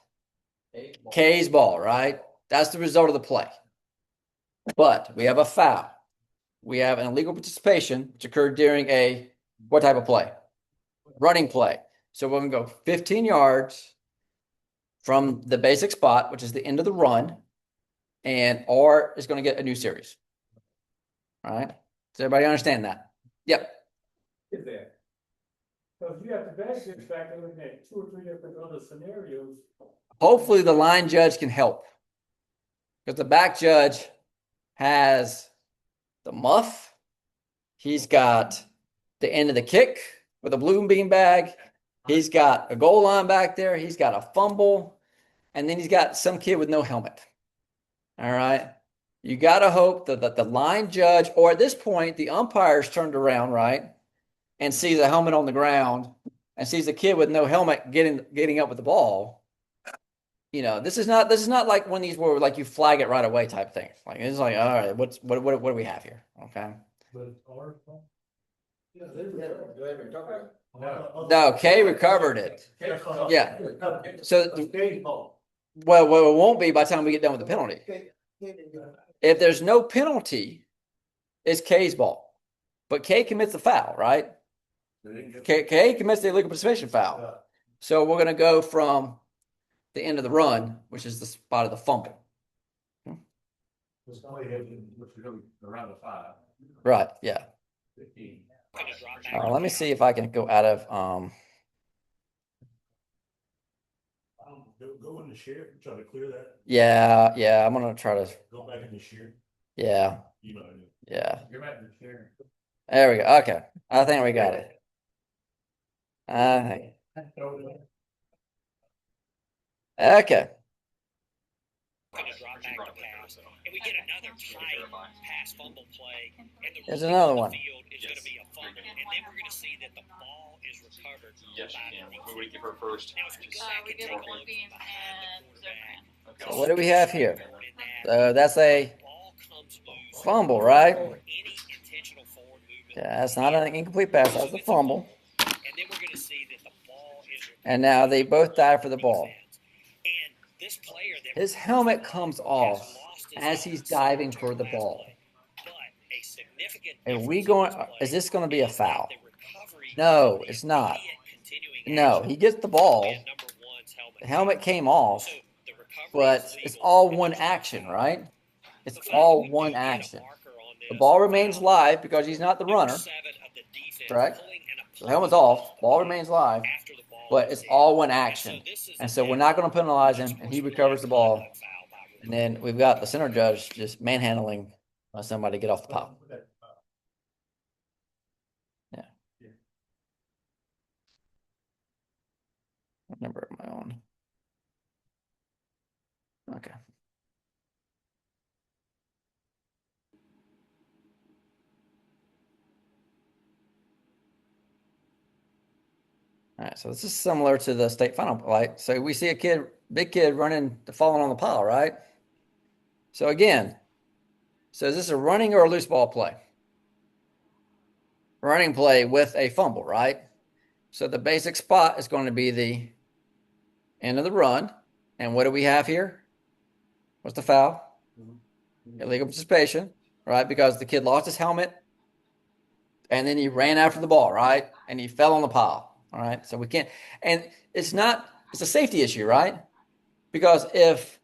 K's ball, right? That's the result of the play. But we have a foul. We have an illegal participation, which occurred during what type of play? Running play. So we're going to go 15 yards from the basic spot, which is the end of the run, and R is going to get a new series. All right. Does everybody understand that? Yep. Is there? So if you have the best factor looking at 2 or 3 different other scenarios. Hopefully the line judge can help, because the back judge has the muff. He's got the end of the kick with a blue bean bag. He's got a goal line back there. He's got a fumble. And then he's got some kid with no helmet. All right. You got to hope that the line judge, or at this point, the umpire's turned around, right, and sees a helmet on the ground and sees a kid with no helmet getting up with the ball. You know, this is not like one of these where like you flag it right away type thing. Like it's like, all right, what do we have here? Okay. But it's our fault. No, K recovered it. Yeah. So well, it won't be by the time we get done with the penalty. If there's no penalty, it's K's ball. But K commits the foul, right? K commits the illegal participation foul. So we're going to go from the end of the run, which is the spot of the fumble. It's only around the 5. Right. Yeah. 15. Let me see if I can go out of Go in the share, try to clear that. Yeah, I'm gonna try to. Go back in the share. Yeah. You know. Yeah. You're back in the share. There we go. Okay. I think we got it. Okay. And we get another tight pass fumble play, and the There's ruling another on the one. field is going to be a fumble, and then we're going to see that the ball is recovered Yes, by you the can. defense. What would you give her first? Now, as we go back we and give take a her look Beans from behind the and quarterback, Okay. So what do we have here? in That's a ball comes loose, fumble, right? or any intentional forward movement. Yeah, that's not an incomplete pass. That's a fumble. And then we're going to see that the ball is And now they both die for the ball. And this player that His helmet comes off as he's diving for the ball. But a significant Are we difference going? in this play Is this going to be a is that foul? the recovery No, is it's not. immediate continuing No, action he gets the ball. and number one's helmet. The helmet came off, So the recovery but is it's legal, all and one there's no action, foul. right? It's The fact all we one do get a action. marker on The this ball remains foul, live because he's not the number runner. 7 of the defense Correct. pulling and The helmet's applying off. Ball remains live, after the ball but is it's hit. all one And so action. this is And a so we're dead not going ball. to penalize him, Unfortunately, and he recovers the a ball. conduct foul by Williams. And then we've got the center judge just manhandling somebody to get off the pile. Yeah. Okay. All right, so this is similar to the state final play. So we see a kid, big kid running, falling on the pile, right? So again, so is this a running or a loose ball play? Running play with a fumble, right? So the basic spot is going to be the end of the run. And what do we have here? What's the foul? Illegal participation, right? Because the kid lost his helmet and then he ran after the ball, right? And he fell on the pile. All right. So we can't, and it's a safety issue, right? Because if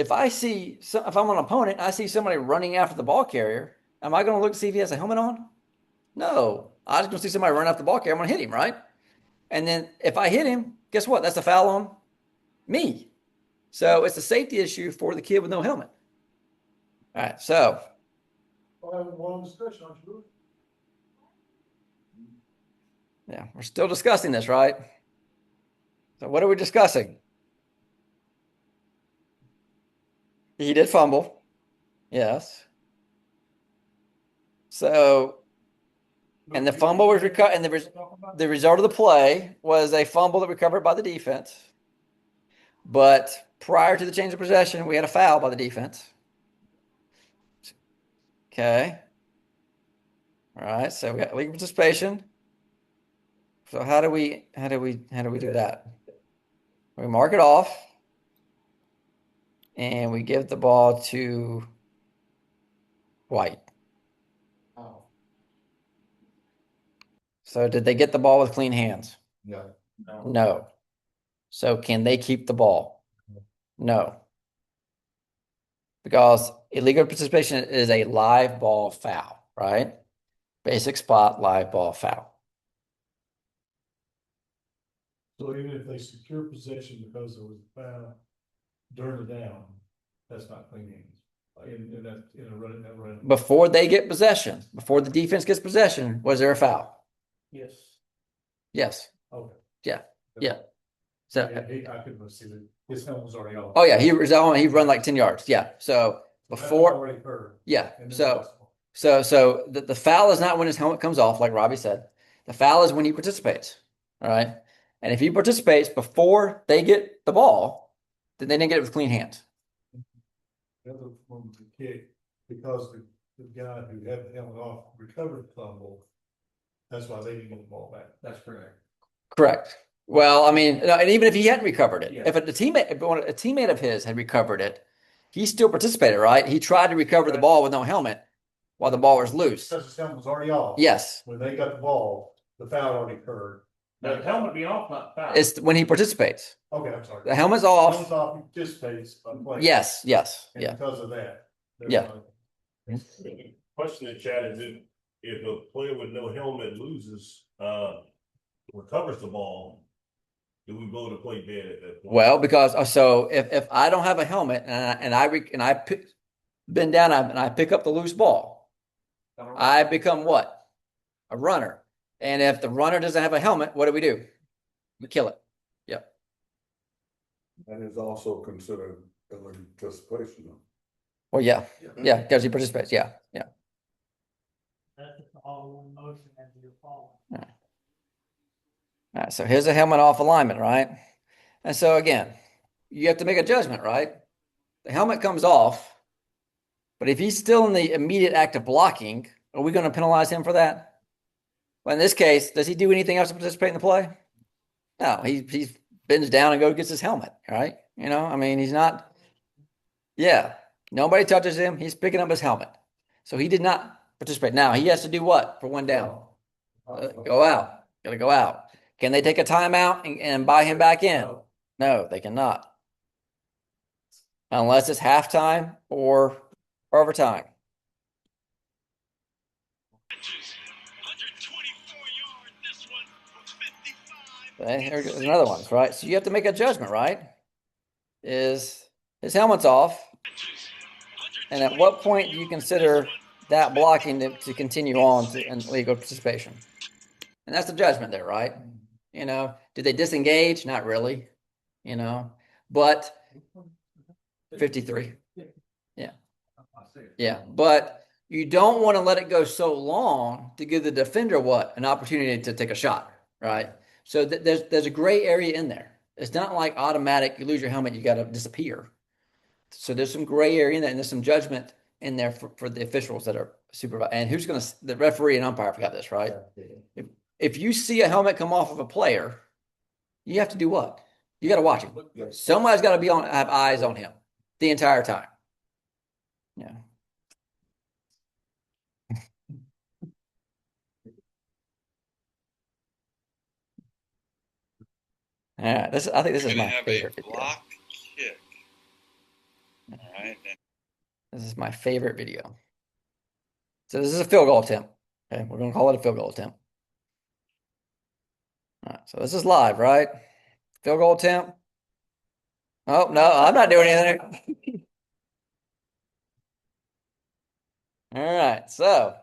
I'm an opponent, I see somebody running after the ball carrier, am I going to look to see if he has a helmet on? No. I just going to see somebody run after the ball carrier. I'm going to hit him, right? And then if I hit him, guess what? That's a foul on me. So it's a safety issue for the kid with no helmet. All right. So. We'll have one discussion, aren't you? Yeah, we're still discussing this, right? So what are we discussing? He did fumble. Yes. So, and the fumble was recovered, and the result of the play was a fumble that recovered by the defense. But prior to the change of possession, we had a foul by the defense. Okay. All right. So we got legal participation. So how do we do that? We mark it off and we give the ball to White. So did they get the ball with clean hands? No. No. So can they keep the ball? No. Because illegal participation is a live ball foul, right? Basic spot, live ball foul. So even if they secure possession because there was a foul during the down, that's not clean hands. In a run. Before they get possession, before the defense gets possession, was there a foul? Yes. Yes. Okay. Yeah. Yeah. So I couldn't see that his helmet was already off. oh yeah, he run like 10 yards. Yeah. So before already occurred. yeah. And then So the foul is not when his helmet comes off, like Robbie said. The foul is when he participates. All right. And if he participates before they get the ball, then they didn't get it with clean hands. The other one was the kick, because the guy who had the helmet off recovered the fumble. That's why they didn't get the ball back. That's correct. Correct. Well, I mean, and even if he hadn't recovered it, Yeah. if a teammate of his had recovered it, he still participated, right? He tried to recover the ball with no helmet while the ball was loose. Because his helmet was already off. Yes. When they got the ball, the foul already occurred. The helmet be off, not foul. It's when he participates. Okay, I'm sorry. The helmet's The off. helmet's off, he participates by playing. Yes. And Yeah. because of that. there's Yeah. not- Question in the chat is if a player with no helmet loses, recovers the ball, do we go to play dead at that point? Well, because so if I don't have a helmet and I bend down and I pick up the loose ball, I become what? A runner. And if the runner doesn't have a helmet, what do? We kill it. Yep. And it's also considered illegal participation. Well, yeah, because he participates. Yeah. That's all in motion as you're falling. All right. So here's a helmet off alignment, right? And so again, you have to make a judgment, right? The helmet comes off, but if he's still in the immediate act of blocking, are we going to penalize him for that? Well, in this case, does he do anything else to participate in the play? No, he bends down and gets his helmet, right? I mean, he's not. Yeah, nobody touches him. He's picking up his helmet, so he did not participate. Now he has to do what for one down? Go out. Got to go out. Can they take a timeout and buy him back in? No, they cannot, unless it's halftime or overtime. 124 yards. This one was 55. Okay, here's another one, right? So you have to make a judgment, right? Is his helmet's off, and at what point do you consider that blocking to continue on in legal participation? And that's the judgment there, right? Did they disengage? Not really, but 53. Yeah, but you don't want to let it go so long to give the defender what? An opportunity to take a shot, right? So there's a gray area in there. It's not like automatic, you lose your helmet, you got to disappear. So there's some gray area in there, and there's some judgment in there for the officials that are supervised. And who's going to, the referee and umpire forgot this, right? If you see a helmet come off of a player, you have to do what? You got to watch him. Somebody's got to have eyes on him the entire time. Yeah. Yeah, I think this is my favorite video. Block kick. All right. This is my favorite video. So this is a field goal attempt. Okay, we're going to call it a field goal attempt. All right, so this is live, right? Field goal attempt. Oh, no, I'm not doing anything. All right, so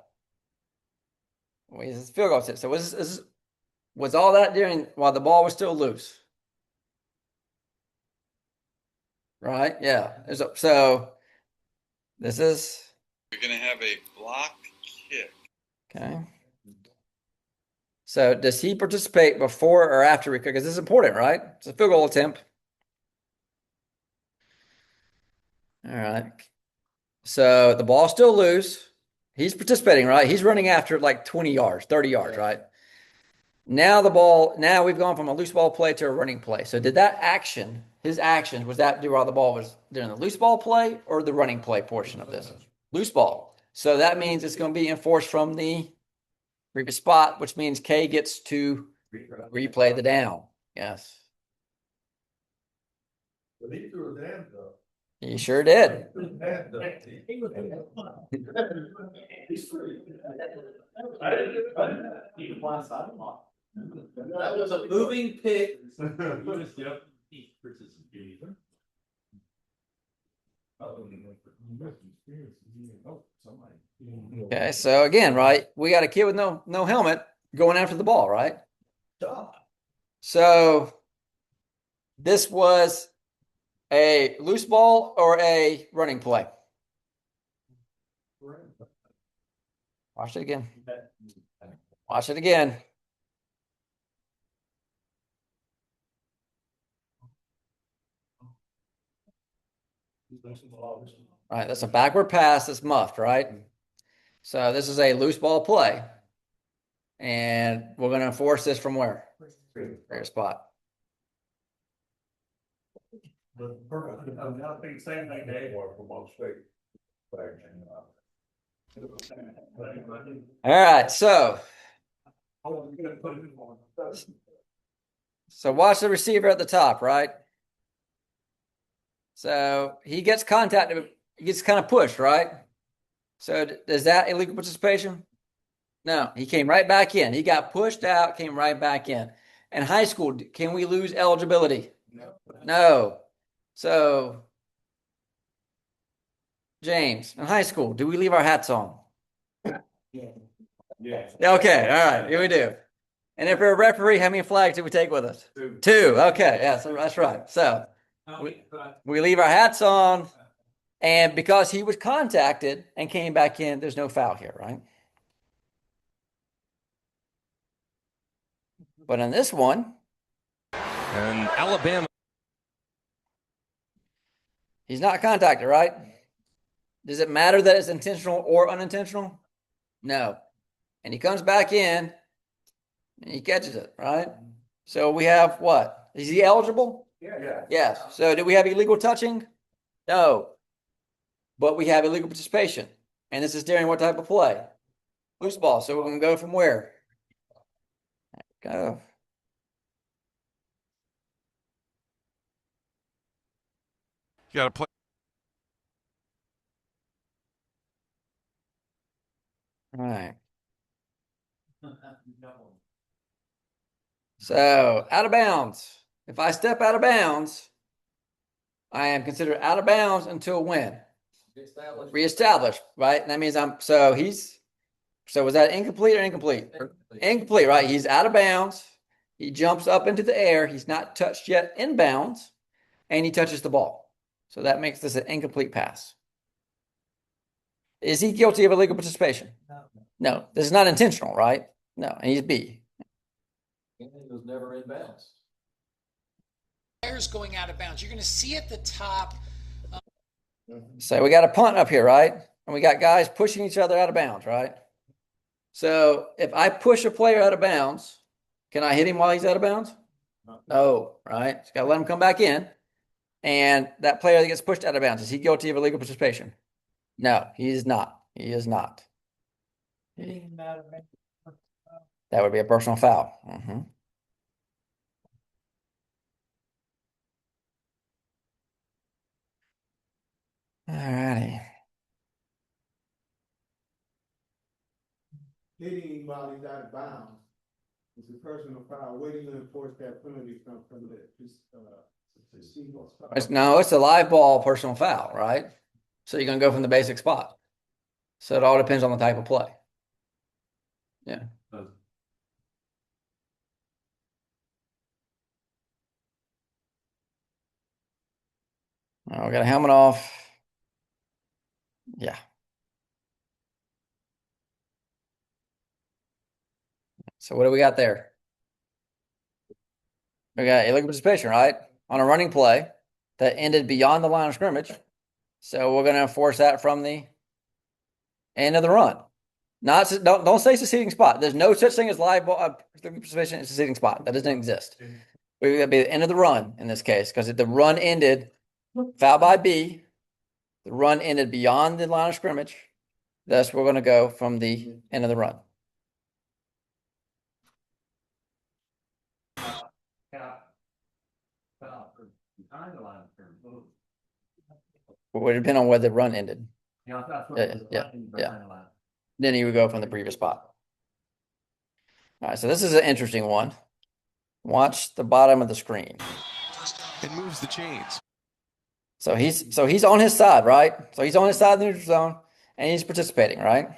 this is field goal attempt. So was all that during while the ball was still loose? Right? Yeah. So this is. You're going to have a block kick. Okay. So does he participate before or after we kick? Because this is important, right? It's a field goal attempt. All right. So the ball's still loose. He's participating, right? He's running after like 20 yards, 30 yards, right? Now we've gone from a loose ball play to a running play. So did that action, his action, was that while the ball was during the loose ball play or the running play portion of this? Loose ball. So that means it's going to be enforced from the previous spot, which means K gets to replay the down. Yes. But he threw a damn though. He sure did. That was a moving pick. Okay, so again, right, we got a kid with no helmet going after the ball, right? So this was a loose ball or a running play? Watch it again. Watch it again. All right, that's a backward pass that's muffed, right? So this is a loose ball play. And we're going to enforce this from where? Fair spot. Same thing, Dave. All right, so watch the receiver at the top, right? So he gets contacted, he gets kind of pushed, right? So is that illegal participation? No, he came right back in. He got pushed out, came right back in. In high school, can we lose eligibility? No. So, James, in high school, do we leave our hats on? Yeah. Okay, all right, here we do. And if we're a referee, how many flags do we take with us? Two. Okay, yeah, so that's right. So we leave our hats on, and because he was contacted and came back in, there's no foul here, right? But in this one, and Alabama, he's not contacted, right? Does it matter that it's intentional or unintentional? No. And he comes back in and he catches it, right? So we have what? Is he eligible? Yeah. Yes. So do we have illegal touching? No. But we have illegal participation. And this is during what type of play? Loose ball. So we're going to go from where? Go. you got to play. All right. So out of bounds. If I step out of bounds, I am considered out of bounds until when? Reestablished, right? And that means so was that incomplete or incomplete? Incomplete, right? He's out of bounds. He jumps up into the air. He's not touched yet in bounds, and he touches the ball. So that makes this an incomplete pass. Is he guilty of illegal participation? No. No, this is not intentional, right? No, and he's B. It was never in bounds. Players going out of bounds. You're going to see at the top. So we got a punt up here, right? And we got guys pushing each other out of bounds, right? So if I push a player out of bounds, can I hit him while he's out of bounds? No, right? Just gotta let him come back in. And that player that gets pushed out of bounds, is he guilty of illegal participation? No, he is not. He is not. Hitting him out of bounds. That would be a personal foul. Mhm. All righty. Hitting him while he's out of bounds is a personal foul, waiting to enforce that penalty from No, it's a live ball personal foul, right? So you're gonna go from the basic spot. So it all depends on the type of play. Yeah. We got a helmet off. Yeah. So what do we got there? We got illegal participation, right? On a running play that ended beyond the line of scrimmage. So we're going to enforce that from the end of the run. Don't say succeeding spot. There's no such thing as live ball participation in succeeding spot. That doesn't exist. We're going to be the end of the run in this case because the run ended foul by B. The run ended beyond the line of scrimmage. Thus, we're going to go from the end of the run. Behind the line of scrimmage. It would depend on where the run ended. Yeah, that's what Yeah, it was. yeah, Behind yeah. the line. Then you would go from the previous spot. All right, so this is an interesting one. Watch the bottom of the screen. It moves the chains. So he's on his side, right? So he's on his side of the neutral zone and he's participating, right?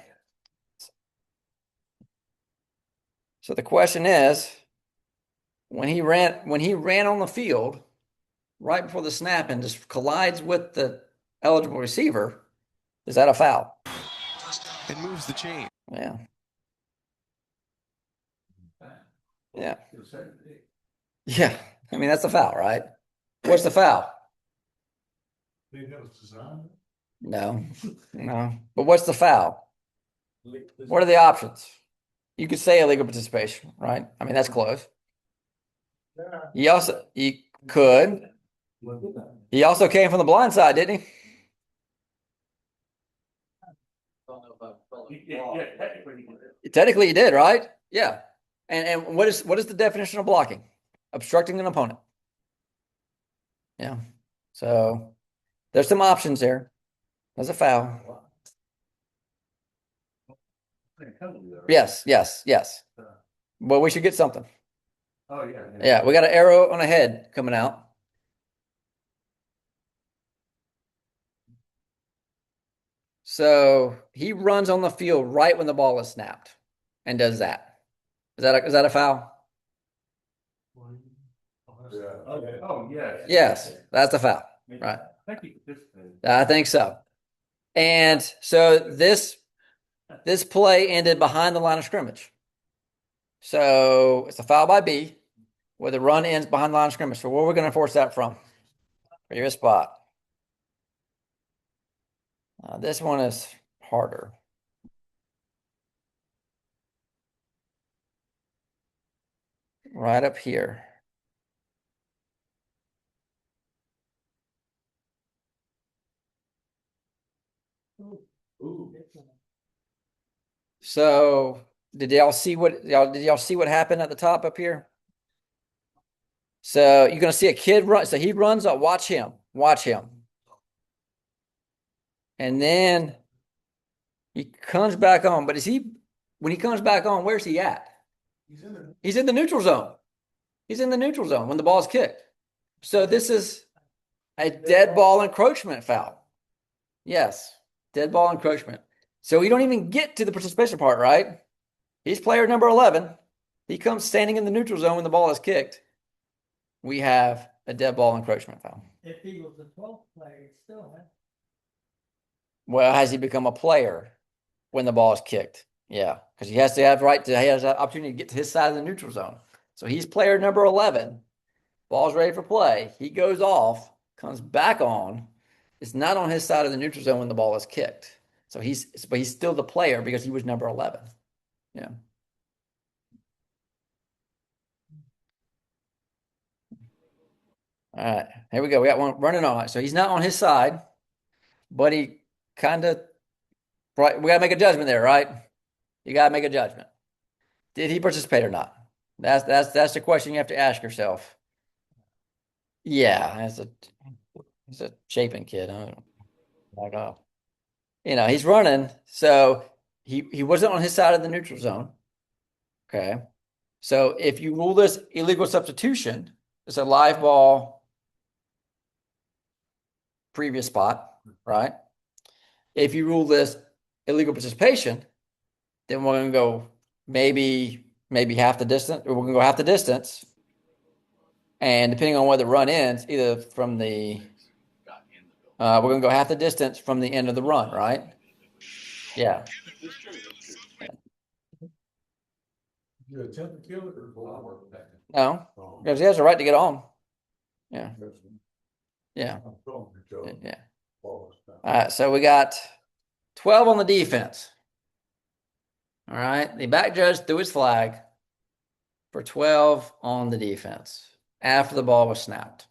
So the question is, when he ran on the field right before the snap and just collides with the eligible receiver, is that a foul? It moves the chain. Yeah. Yeah. Yeah. I mean, that's a foul, right? What's the foul? Think that was designed? No. But what's the foul? What are the options? You could say illegal participation, right? I mean, that's close. He could. He also came from the blind side, didn't he? Technically, he did, right? Yeah. And what is the definition of blocking? Obstructing an opponent. Yeah. So there's some options there. There's a foul. Yes. Well, we should get something. Oh, yeah. Yeah, we got an arrow on a head coming out. So he runs on the field right when the ball is snapped and does that. Is that a foul? Yeah. Okay. Oh, yes. Yes, that's a foul. Right. I think he participated. I think so. And so this play ended behind the line of scrimmage. So it's a foul by B where the run ends behind the line of scrimmage. So where are we going to enforce that from? Previous spot. This one is harder. Right up here. Ooh. So did y'all see what happened at the top up here? So you're gonna see a kid run. So he runs up. Watch him. And then he comes back on. But when he comes back on, where's he at? He's in the neutral zone. He's in the neutral zone when the ball is kicked. So this is a dead ball encroachment foul. Yes, dead ball encroachment. So we don't even get to the participation part, right? He's player number 11. He comes standing in the neutral zone when the ball is kicked. We have a dead ball encroachment foul. If he was the 12th player, he'd still have. Well, has he become a player when the ball is kicked? Yeah, because he has to have right to, he has that opportunity to get to his side of the neutral zone. So he's player number 11. Ball's ready for play. He goes off, comes back on. It's not on his side of the neutral zone when the ball is kicked. So but he's still the player because he was number 11. Yeah. All right, here we go. We got one running on. So he's not on his side, but he kind of, right. We got to make a judgment there, right? You got to make a judgment. Did he participate or not? That's the question you have to ask yourself. Yeah, he's a shaping kid. I don't know. He's running, so he wasn't on his side of the neutral zone. Okay. So if you rule this illegal substitution, it's a live ball previous spot, right? If you rule this illegal participation, then we're going to go maybe half the distance, or we're going to go half the distance. And depending on where the run ends, either from the, we're going to go half the distance from the end of the run, right? Yeah. You attempt to kill it or go No, because he has a right to get on. Yeah. Yeah. Yeah. All right. So we got 12 on the defense. All right. The back judge threw his flag for 12 on the defense after the ball was snapped.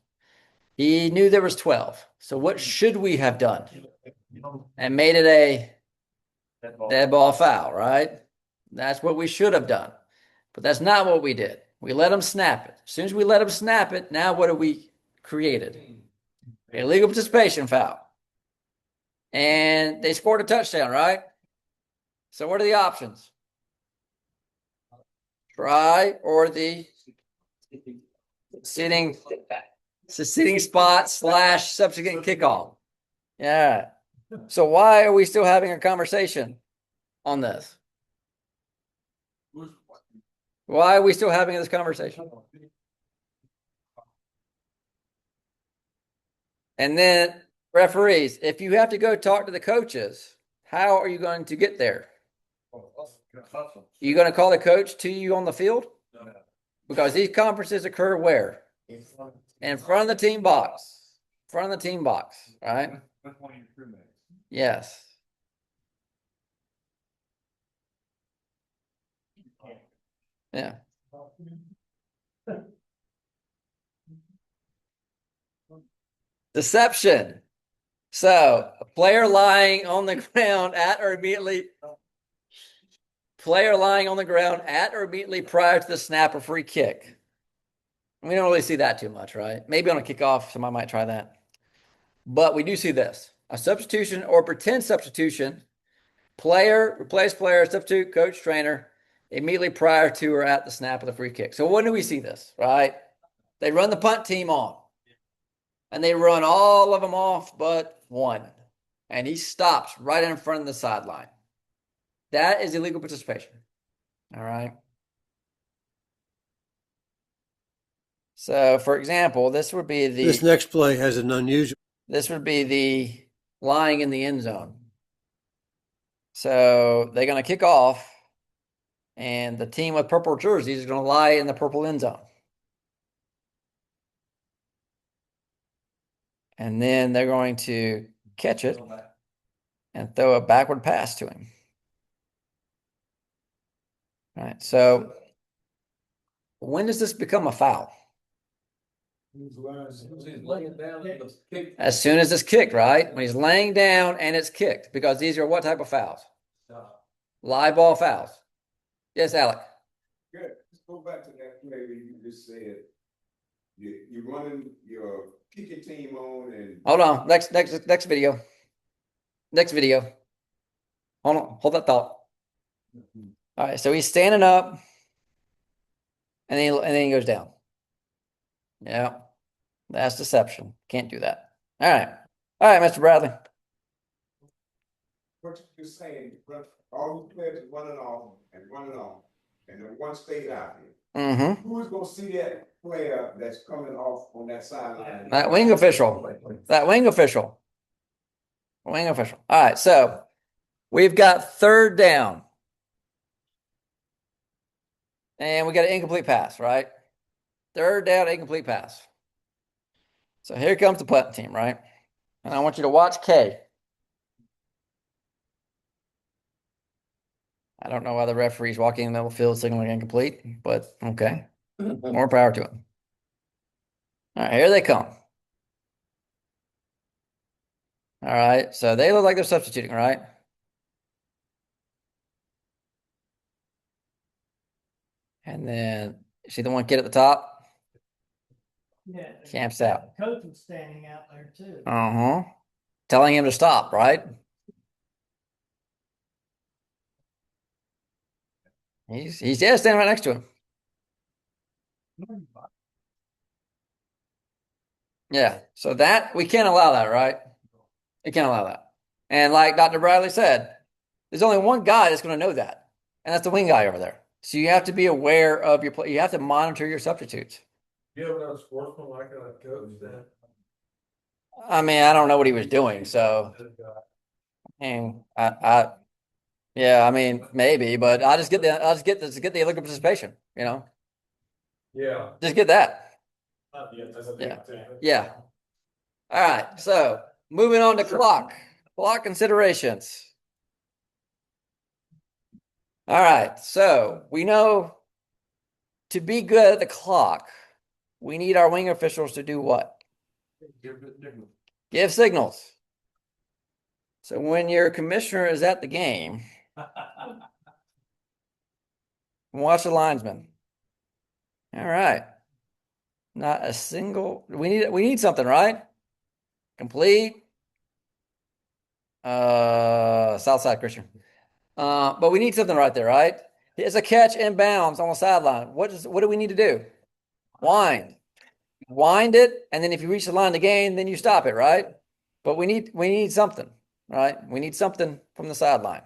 He knew there was 12. So what should we have done? And made it a dead ball foul, right? That's what we should have done. But that's not what we did. We let him snap it. As soon as we let him snap it, now what have we created? Illegal participation foul. And they scored a touchdown, right? So what are the options? Try or the sitting spot / subsequent kickoff. Yeah. So why are we still having a conversation on this? Why are we still having this conversation? And then referees, if you have to go talk to the coaches, how are you going to get there? Are you going to call the coach to you on the field? Because these conferences occur where? In front of the team box. Front of the team box, right? Yes. Yeah. Deception. So a player lying on the ground at or immediately prior to the snap or free kick. We don't really see that too much, right? Maybe on a kickoff, somebody might try that. But we do see this. A substitution or pretend substitution, player, replace player, substitute, coach, trainer, immediately prior to or at the snap of the free kick. So when do we see this, right? They run the punt team on. And they run all of them off but one. And he stops right in front of the sideline. That is illegal participation. All right. So, for example, this would be This next play has an unusual. This would be the lying in the end zone. So they're going to kick off, and the team with purple jerseys is going to lie in the purple end zone. And then they're going to catch it and throw a backward pass to him. All right. So when does this become a foul? As soon as it's kicked, right? When he's laying down and it's kicked, because these are what type of fouls? Live ball fouls. Yes, Alec. Good. Let's go back to that play where you just said you're running your kicking team on and hold on. Next video. Next video. Hold on. Hold that thought. All right. So he's standing up, and then he goes down. Yeah. That's deception. Can't do that. All right. All right, Mr. Bradley. what you're saying, all the players are running off and running off. and the one stayed out there. Mm-hmm. Who's gonna see that player that's coming off on that sideline? That wing official. That wing official. Wing official. All right, so we've got third down. And we got an incomplete pass, right? Third down, incomplete pass. So here comes the punt team, right? And I want you to watch K. I don't know why the referee's walking in the middle of the field signaling incomplete, but okay. More power to him. All right, here they come. All right, so they look like they're substituting, right? And then, see the one kid at the top? Yeah. Camps out. Coach was standing out there too. Uh-huh. Telling him to stop, right? He's yeah, standing right next to him. Yeah, so that we can't allow that, right? We can't allow that. And like Dr. Bradley said, there's only one guy that's going to know that, and that's the wing guy over there. So you have to be aware of your play. You have to monitor your substitutes. You have another sportsman like a coach then? I mean, I don't know what he was doing, so and yeah, I mean maybe, but I just get the illegal participation, you know. Yeah. Just get that. Yeah. Yeah. All right. So moving on to clock considerations. All right. So we know to be good at the clock, we need our wing officials to do what? Give signals. So when your commissioner is at the game, watch the linesman. All right. Not a single. We need something, right? Complete. Southside Christian. But we need something right there, right? It's a catch inbounds on the sideline. What do we need to do? Wind it, and then if you reach the line to gain, then you stop it, right? But we need something, right? We need something from the sideline.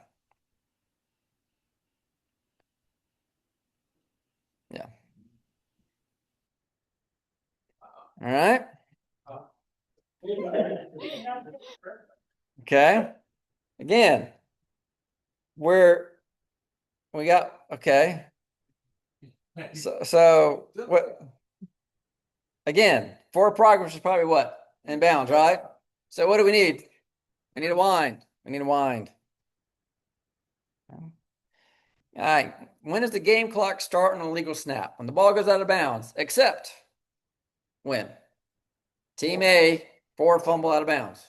Yeah. All right. Okay. Again, we got okay. So what? Again, forward progress is probably what? Inbounds, right? So what do we need? We need a wind. We need a wind. All right. When does the game clock start on a legal snap? When the ball goes out of bounds, except when Team A forward fumble out of bounds.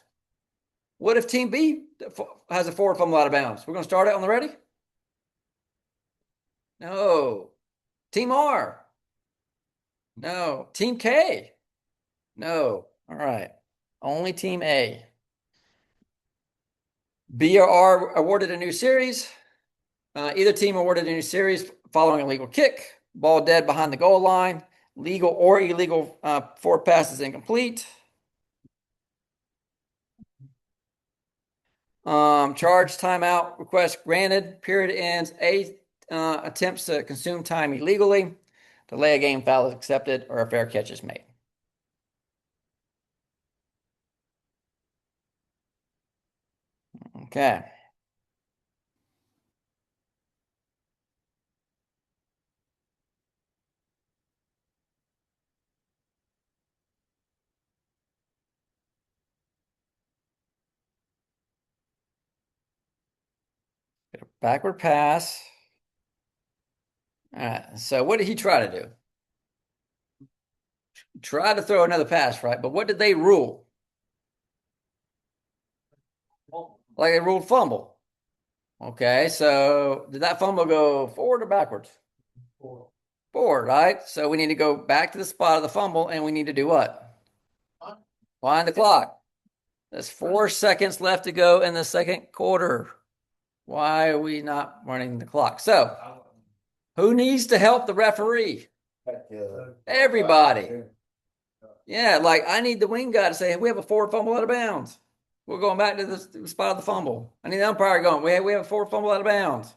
What if Team B has a forward fumble out of bounds? We're going to start it on the ready? No. Team R? No. Team K? No. All right. Only Team A. B or R awarded a new series. Either team awarded a new series following a legal kick. Ball dead behind the goal line. Legal or illegal forward pass is incomplete. Charge timeout request granted. Period ends. A attempts to consume time illegally. Delay a game foul is accepted or a fair catch is made. Okay. Get a backward pass. All right. So what did he try to do? Try to throw another pass, right? But what did they rule? Like they ruled fumble. Okay, so did that fumble go forward or backwards? Forward, right? So we need to go back to the spot of the fumble and we need to do what? Wind the clock. There's 4 seconds left to go in the second quarter. Why are we not running the clock? So who needs to help the referee? Everybody. Yeah, like I need the wing guy to say, hey, we have a forward fumble out of bounds. We're going back to the spot of the fumble. I need the umpire going, we have a forward fumble out of bounds.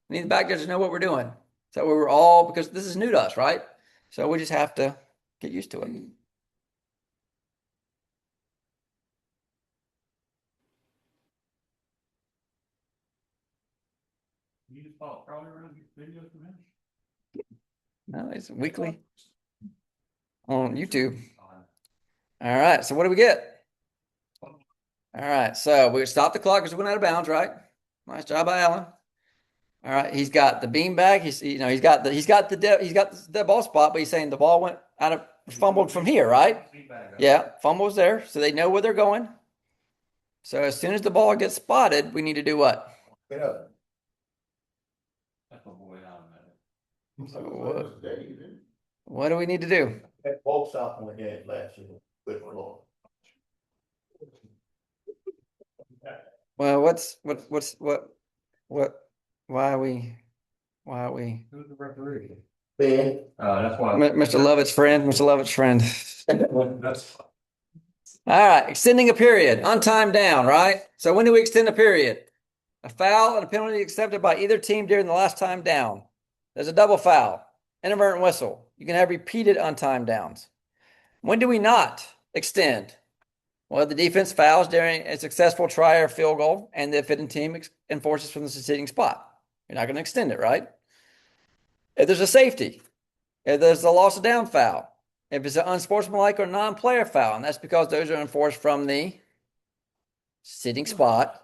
I need the back judge to know what we're doing. So we were all, because this is new to us, right? So we just have to get used to it. You just follow Charlie around your videos from him? No, it's weekly on YouTube. All right. So what do we get? All right. So we stopped the clock because we went out of bounds, right? Nice job by Alan. All right. He's got the beanbag. He's got the ball spot, but he's saying the ball went out of fumbled from here, right? Yeah. Fumbles there. So they know where they're going. So as soon as the ball gets spotted, we need to do what? Get up. So what do we need to do? That ball stop on the head last year. Good Lord. Well, why are we? Who's the referee? Ben. That's why. Mr. Lovett's friend, Mr. Lovett's friend. That's. All right, extending a period, on time down, right? So when do we extend a period? A foul and a penalty accepted by either team during the last time down. There's a double foul, inadvertent whistle. You can have repeated on-time downs. When do we not extend? Well, the defense fouls during a successful try or field goal, and the offending team enforces from the succeeding spot. You're not going to extend it, right? If there's a safety, if there's a loss of down foul, if it's an unsportsmanlike or non-player foul, and that's because those are enforced from the sitting spot,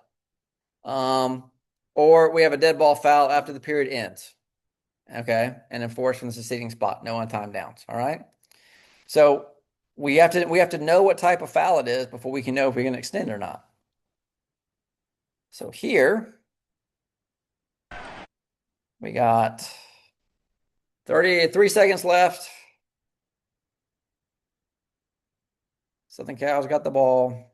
or we have a dead ball foul after the period ends, okay, and enforced from the succeeding spot, no on-time downs. All right, so we have to know what type of foul it is before we can know if we're going to extend or not. So here we got 33 seconds left. Southern Cal's got the ball.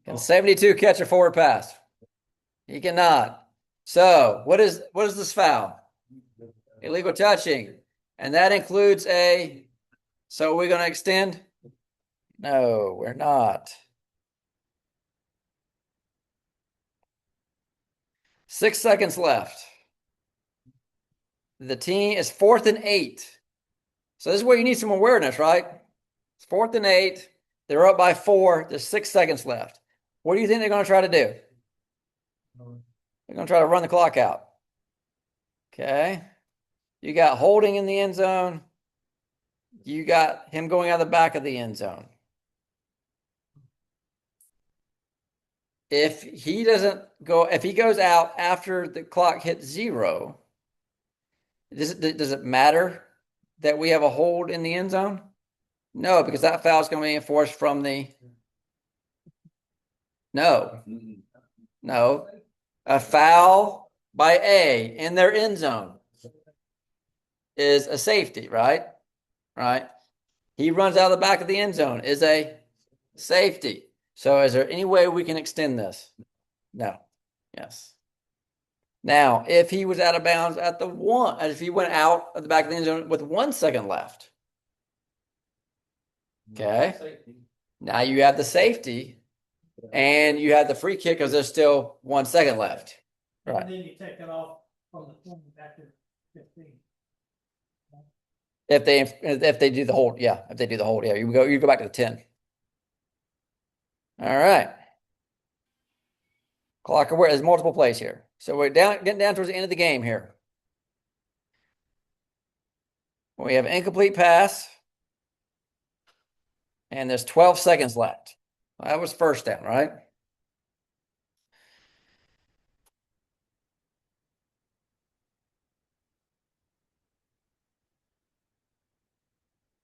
Can 72 catch a forward pass? He cannot. So what is this foul? Illegal touching. And that includes so we're going to extend? No, we're not. 6 seconds left. The team is 4th and 8. So this is where you need some awareness, right? It's 4th and 8. They're up by 4. There's 6 seconds left. What do you think they're going to try to do? They're going to try to run the clock out. Okay. You got holding in the end zone. You got him going out the back of the end zone. If he goes out after the clock hits 0, does it matter that we have a hold in the end zone? No, because that foul is going to be enforced from the. No. A foul by A in their end zone is a safety, right? Right. He runs out of the back of the end zone is a safety. So is there any way we can extend this? No. Yes. Now, if he was out of bounds at the 1, if he went out of the back of the end zone with 1 second left. Okay. Now you have the safety and you have the free kick because there's still 1 second left. Right. And then you take it off from the 20 back to 15. If they do the hold, yeah. If they do the hold, yeah. You go back to the 10. All right. Clock aware. There's multiple plays here. So we're getting down towards the end of the game here. We have incomplete pass. And there's 12 seconds left. That was first down, right?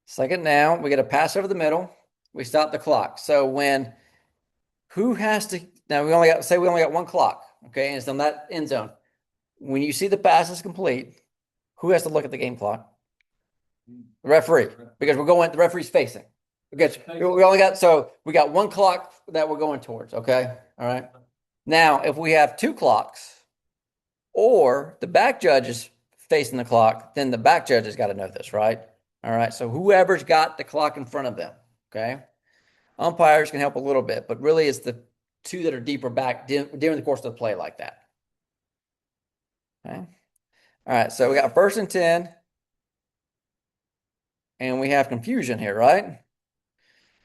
Second down, we get a pass over the middle. We stop the clock. So now we only got 1 clock, okay? And it's on that end zone. When you see the pass is complete, who has to look at the game clock? The referee, because the referee's facing. Because we got 1 clock that we're going towards, okay? All right. Now, if we have 2 clocks or the back judge is facing the clock, then the back judge has got to know this, right? All right. So whoever's got the clock in front of them, okay? Umpires can help a little bit, but really it's the two that are deeper back during the course of the play like that. Okay. All right. So we got 1st and 10. And we have confusion here, right?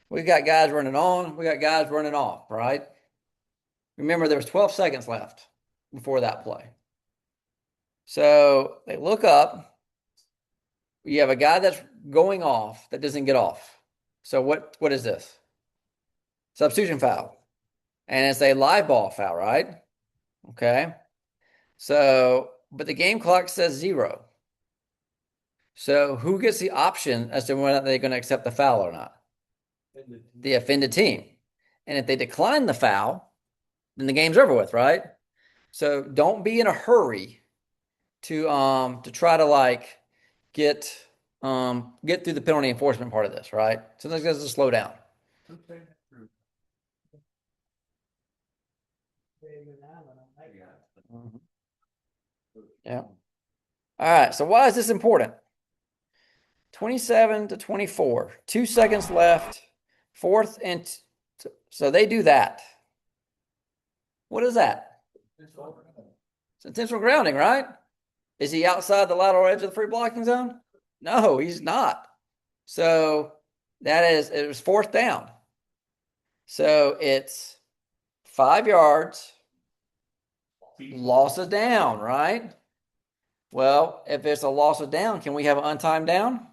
We got guys running on, we got guys running off, right? Remember, there was 12 seconds left before that play. So they look up. You have a guy that's going off that doesn't get off. So what is this? Substitution foul. And it's a live ball foul, right? Okay. So, but the game clock says 0. So who gets the option as to whether they're going to accept the foul or not? The offended team. And if they decline the foul, then the game's over with, right? So don't be in a hurry to try to like get through the penalty enforcement part of this, right? Sometimes it has to slow down. Yeah. All right. So why is this important? 27 to 24, 2 seconds left, 4th and so they do that. What is that? It's intentional grounding, right? Is he outside the lateral edge of the free blocking zone? No, he's not. So it was 4th down. So it's 5 yards, loss of down, right? Well, if it's a loss of down, can we have an untimed down?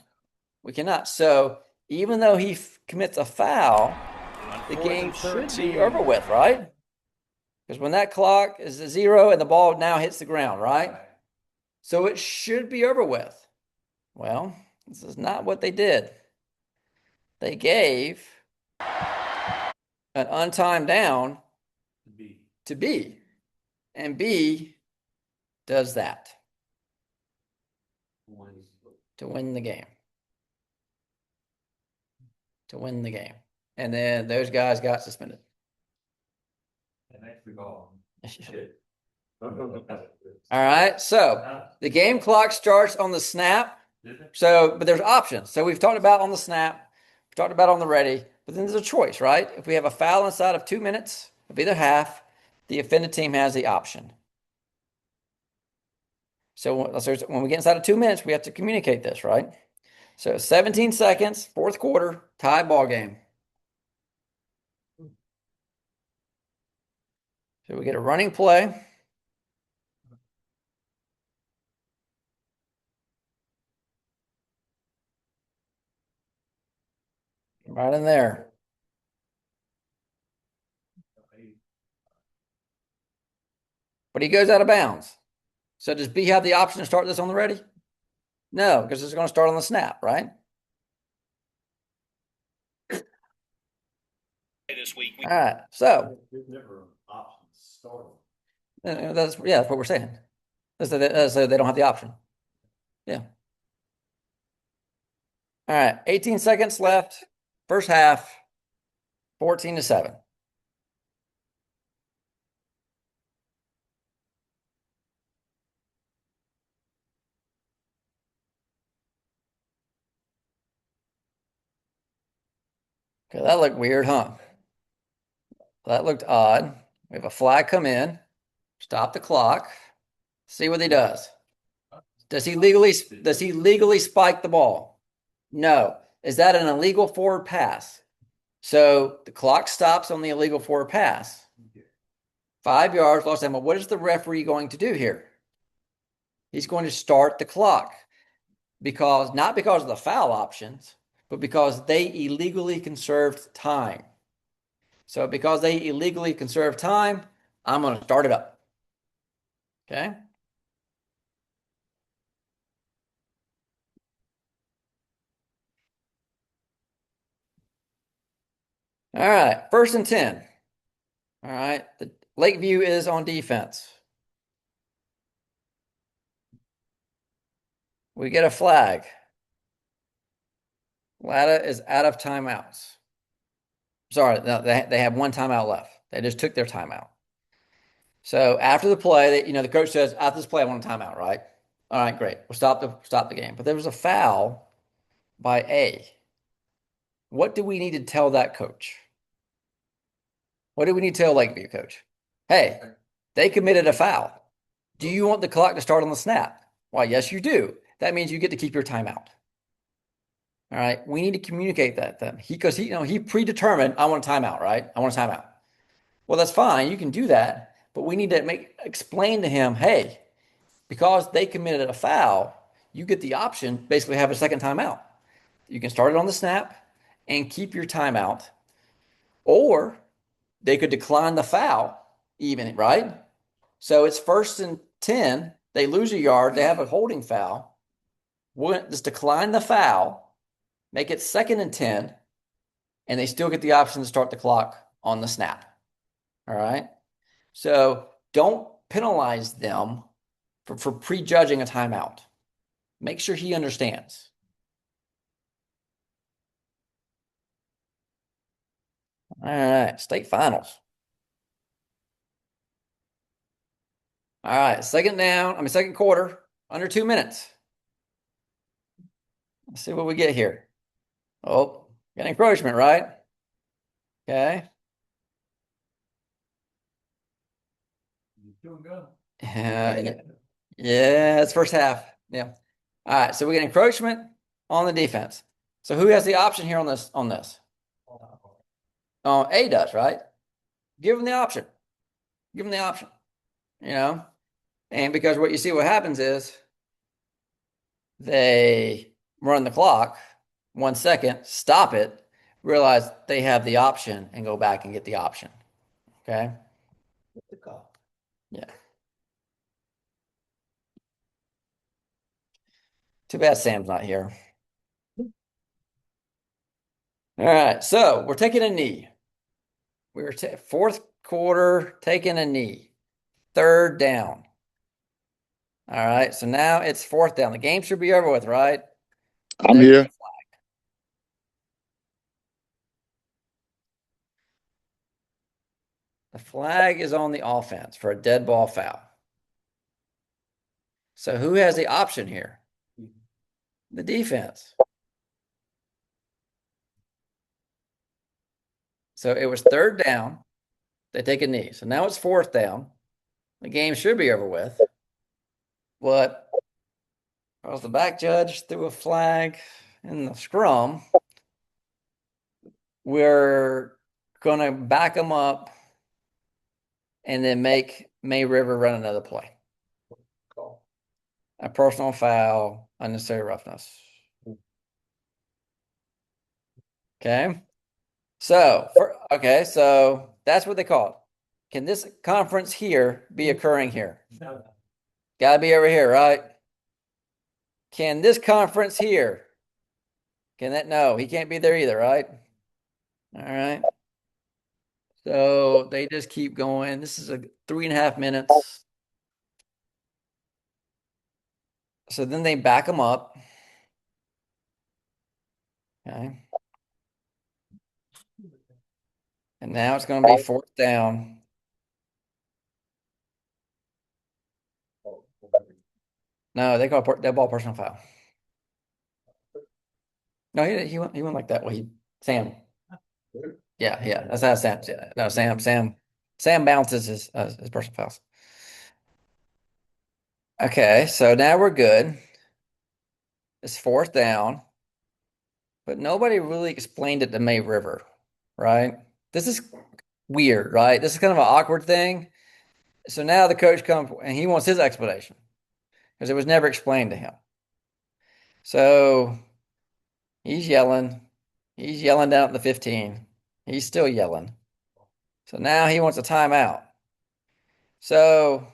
We cannot. So even though he commits a foul, the game should be over with, right? Because when that clock is a 0 and the ball now hits the ground, right? So it should be over with. Well, this is not what they did. They gave an untimed down to B. And B does that to win the game. To win the game. And then those guys got suspended. All right. So the game clock starts on the snap. But there's options. So we've talked about on the snap, we've talked about on the ready, but then there's a choice, right? If we have a foul inside of 2 minutes of either half, the offended team has the option. So when we get inside of 2 minutes, we have to communicate this, right? So 17 seconds, 4th quarter, tie ball game. So we get a running play. Right in there. But he goes out of bounds. So does B have the option to start this on the ready? No, because it's going to start on the snap, right? This week. All right. So that's what we're saying. So they don't have the option. Yeah. All right. 18 seconds left. First half. 14-7. Okay, that looked weird, huh? That looked odd. We have a flag come in, stop the clock, see what he does. Does he legally spike the ball? No. Is that an illegal forward pass? So the clock stops on the illegal forward pass. 5 yards, lost time. But what is the referee going to do here? He's going to start the clock not because of the foul options, but because they illegally conserved time. So because they illegally conserved time, I'm going to start it up. Okay. All right. 1st and 10. All right. The Lakeview is on defense. We get a flag. Latta is out of timeouts. Sorry, no, they have one timeout left. They just took their timeout. So after the play, the coach says, after this play, I want a timeout, right? All right, great. We'll stop the game. But there was a foul by A. What do we need to tell that coach? What do we need to tell Lakeview, coach? Hey, they committed a foul. Do you want the clock to start on the snap? Why, yes, you do. That means you get to keep your timeout. All right. We need to communicate that then. Because he predetermined, I want a timeout, right? I want a timeout. Well, that's fine. You can do that, but we need to explain to him, hey, because they committed a foul, you get the option, basically have a second timeout. You can start it on the snap and keep your timeout, or they could decline the foul even, right? So it's 1st and 10. They lose a yard. They have a holding foul. We'll just decline the foul, make it 2nd and 10, and they still get the option to start the clock on the snap. All right. So don't penalize them for prejudging a timeout. Make sure he understands. All right, state finals. All right, second quarter, under 2 minutes. Let's see what we get here. Oh, got encroachment, right? Okay. Yeah, it's first half. Yeah. All right, so we get encroachment on the defense. So who has the option here on this? A does, right? Give them the option. Give them the option. And because what happens is they run the clock 1 second, stop it, realize they have the option, and go back and get the option. Okay. What's the call? Yeah. Too bad Sam's not here. All right, so we're taking a knee. We're fourth quarter taking a knee. 3rd down. All right, so now it's 4th down. The game should be over with, right? I'm here. The flag is on the offense for a dead ball foul. So who has the option here? The defense. So it was 3rd down. They take a knee. So now it's 4th down. The game should be over with. But because the back judge threw a flag in the scrum, we're going to back them up and then make May River run another play. A personal foul, unnecessary roughness. Okay. So that's what they call it. Can this conference here be occurring here? No. Gotta be over here, right? Can this conference here? No, he can't be there either, right? All right. So they just keep going. This is a 3.5 minutes. So then they back them up. Okay. And now it's going to be 4th down. No, they call it dead ball personal foul. No, he went like that. Well, Sam. Yeah, that's how Sam. Yeah, no, Sam bounces his personal fouls. Okay, so now we're good. It's 4th down, but nobody really explained it to May River, right? This is weird, right? This is kind of an awkward thing. So now the coach comes and he wants his explanation because it was never explained to him. So he's yelling down at the 15. He's still yelling. So now he wants a timeout. So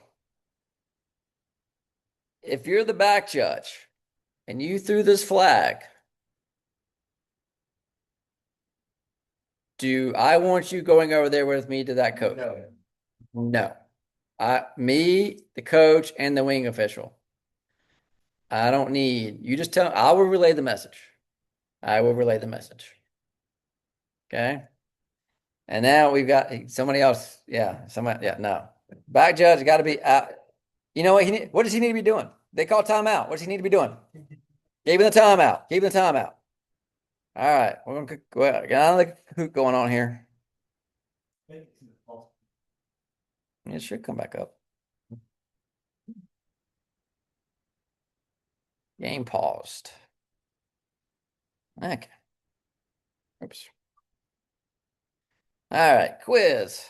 if you're the back judge and you threw this flag, do I want you going over there with me to that coach? No. Me, the coach, and the wing official. I don't need you. Just tell. I will relay the message. Okay. And now we've got somebody else. Yeah. No. Back judge got to be out. You know what? What does he need to be doing? They call timeout. What does he need to be doing? Give him the timeout. All right. We're going to go out. Got another hoop going on here. It should come back up. Game paused. Okay. Oops. All right, quiz.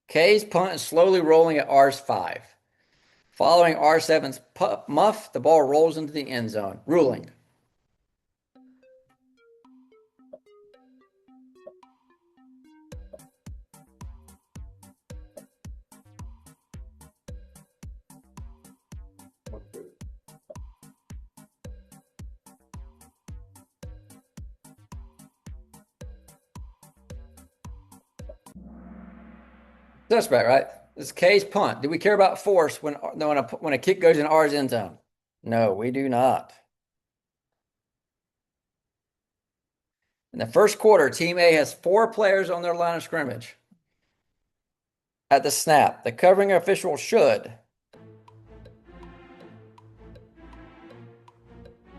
K's punt is slowly rolling at R's 5. Following R7's muff, the ball rolls into the end zone. Ruling. Suspect, right? This is K's punt. Do we care about force when a kick goes in R's end zone? No, we do not. In the first quarter, Team A has 4 players on their line of scrimmage. At the snap, the covering official should.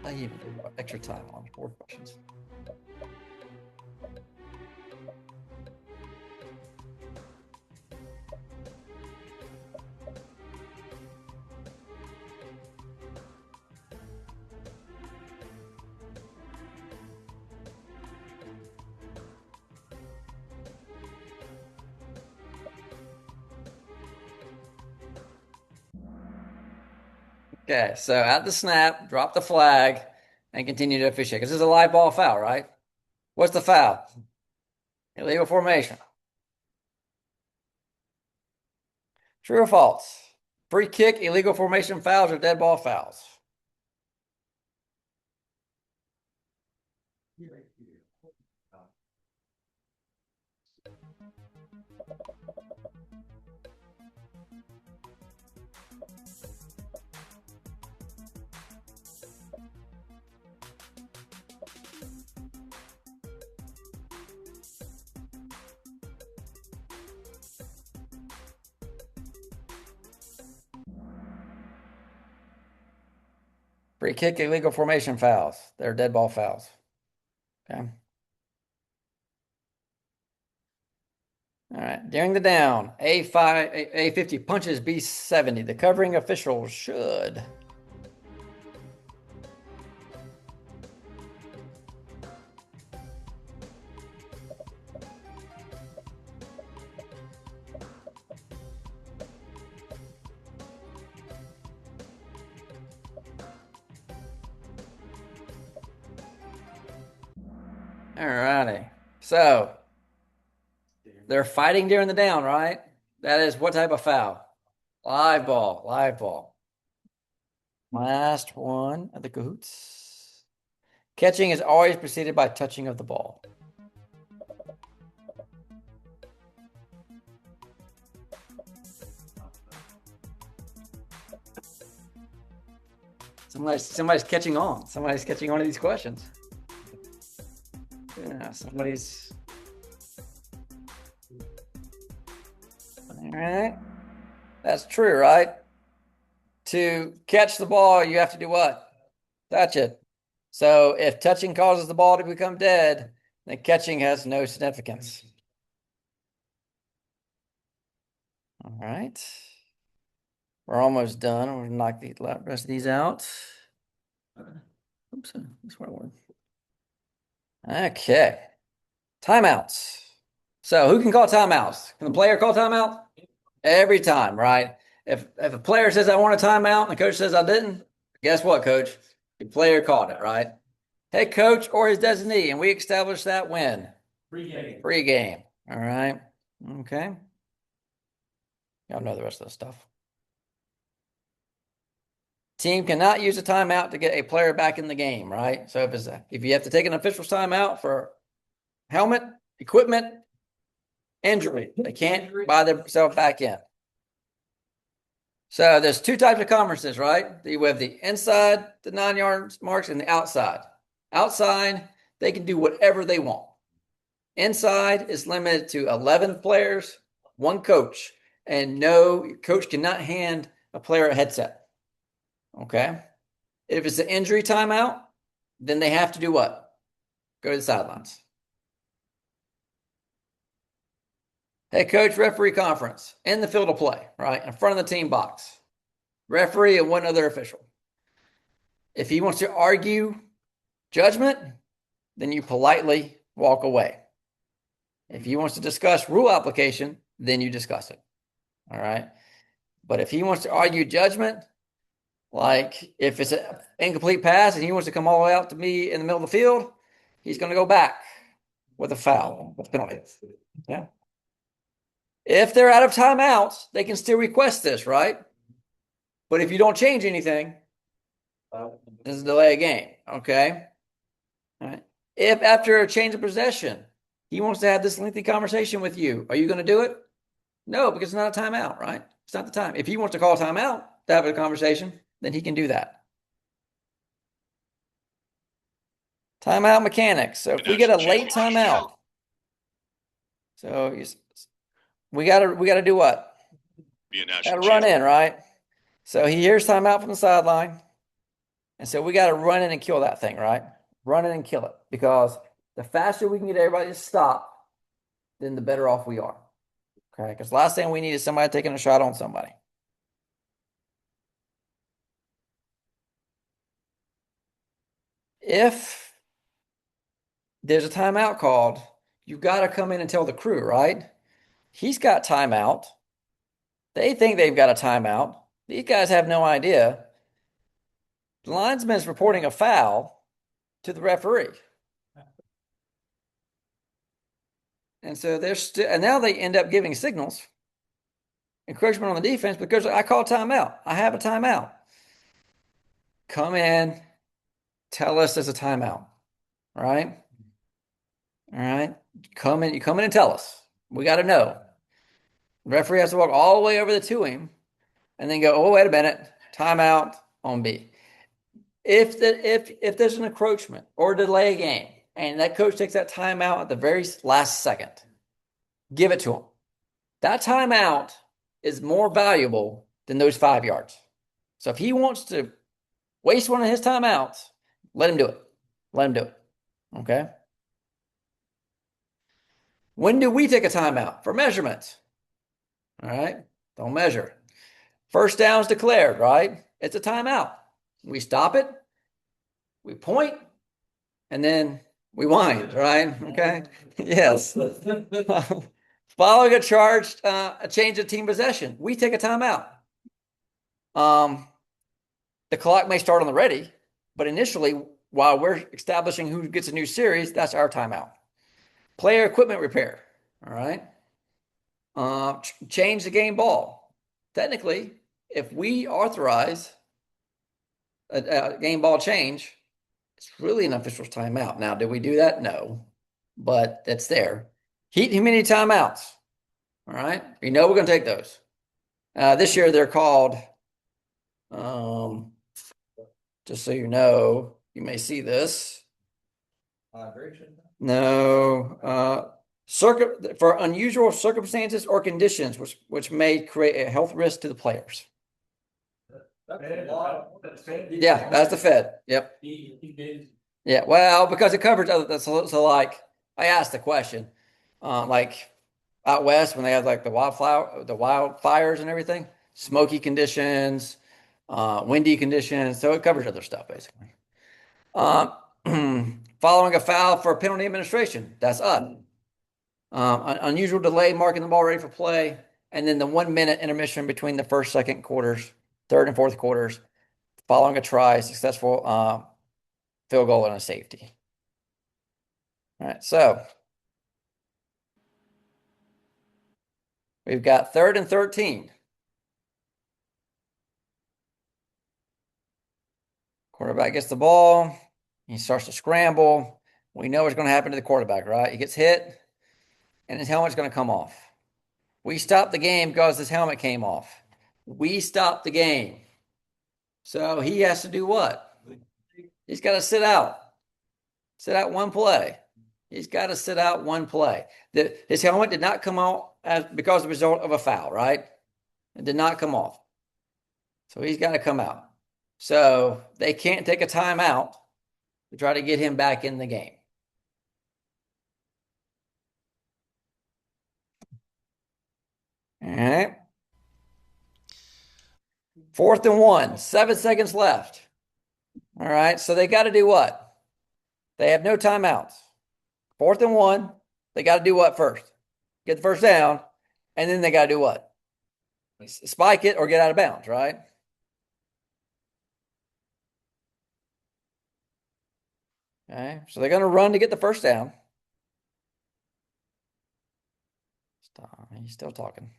I even do extra time on 4 questions. Okay, so at the snap, drop the flag and continue to officiate because this is a live ball foul, right? What's the foul? Illegal formation. True or false? Free kick, illegal formation fouls, or dead ball fouls? Free kick, illegal formation fouls. They're dead ball fouls. Okay. All right. During the down, A50 punches B70. The covering official should. All righty. So they're fighting during the down, right? That is what type of foul? Live ball, live ball. Last one of the Cahoots. Catching is always preceded by touching of the ball. Somebody's catching on. Somebody's catching on to these questions. Yeah, somebody's. All right. That's true, right? To catch the ball, you have to do what? Touch it. So if touching causes the ball to become dead, then catching has no significance. All right. We're almost done. We'll knock the rest of these out. Oops, that's what I wanted. Okay. Timeouts. So who can call timeouts? Can the player call timeout? Every time, right? If a player says I want a timeout and the coach says I didn't, guess what, coach? The player called it, right? Head coach or his designee, and we established that when? Pre-game. Pre-game. All right. Okay. Y'all know the rest of the stuff. Team cannot use a timeout to get a player back in the game, right? So if you have to take an official's timeout for helmet, equipment, injury, they can't buy themselves back in. So there's 2 types of conferences, right? You have the inside the 9-yard marks and the outside. Outside, they can do whatever they want. Inside is limited to 11 players, 1 coach, and no coach cannot hand a player a headset. Okay. If it's an injury timeout, then they have to do what? Go to the sidelines. Head coach, referee conference in the field of play, right? In front of the team box. Referee and one other official. If he wants to argue judgment, then you politely walk away. If he wants to discuss rule application, then you discuss it. All right. But if he wants to argue judgment, like if it's an incomplete pass and he wants to come all the way out to me in the middle of the field, he's going to go back with a foul, with a penalty. Yeah. If they're out of timeouts, they can still request this, right? But if you don't change anything, this is delay a game. Okay. All right. If after a change of possession, he wants to have this lengthy conversation with you, are you going to do it? No, because it's not a timeout, right? It's not the time. If he wants to call a timeout to have a conversation, then he can do that. Timeout mechanics. So if we get a late timeout, so we gotta do what? Gotta run in, right? So he hears timeout from the sideline, and so we gotta run in and kill that thing, right? Run in and kill it, because the faster we can get everybody to stop, then the better off we are. Okay, because the last thing we need is somebody taking a shot on somebody. If there's a timeout called, you've got to come in and tell the crew, right? He's got timeout. They think they've got a timeout. These guys have no idea. The linesman's reporting a foul to the referee. And so and now they end up giving signals, encouragement on the defense, because I call timeout. I have a timeout. Come in, tell us there's a timeout, right? All right. You come in and tell us. We got to know. The referee has to walk all the way over to him and then go, oh, wait a minute, timeout on B. If there's an encroachment or delay game, and that coach takes that timeout at the very last second, give it to him. That timeout is more valuable than those 5 yards. So if he wants to waste one of his timeouts, let him do it. Let him do it. Okay? When do we take a timeout? For measurements. All right? Don't measure. First down's declared, right? It's a timeout. We stop it, we point, and then we wind, right? Okay? Yes. Following a change of team possession, we take a timeout. The clock may start on the ready, but initially, while we're establishing who gets a new series, that's our timeout. Player equipment repair, all right? Change the game ball. Technically, if we authorize a game ball change, it's really an official's timeout. Now, did we do that? No, but it's there. Heat humidity timeouts. All right. You know we're going to take those. This year they're called, just so you know, you may see this. No. For unusual circumstances or conditions which may create a health risk to the players. Yeah, that's the Fed. Yep. Yeah, well, because it covers other. So like, I asked the question, like out west when they have like the wildfires and everything, smoky conditions, windy conditions. So it covers other stuff basically. Following a foul for penalty administration, that's up. Unusual delay marking the ball ready for play, and then the 1 minute intermission between the first, second quarters, third and fourth quarters, following a try, successful field goal and a safety. All right, so we've got 3rd and 13. Quarterback gets the ball. He starts to scramble. We know what's going to happen to the quarterback, right? He gets hit, and his helmet's going to come off. We stopped the game because his helmet came off. We stopped the game. So he has to do what? He's got to sit out. Sit out one play. He's got to sit out one play. His helmet did not come off because of the result of a foul, right? It did not come off. So he's got to come out. So they can't take a timeout to try to get him back in the game. All right. 4th and 1, 7 seconds left. All right. So they got to do what? They have no timeouts. 4th and 1, they got to do what first? Get the first down, and then they got to do what? Spike it or get out of bounds, right? Okay. So they're going to run to get the first down. Stop. He's still talking.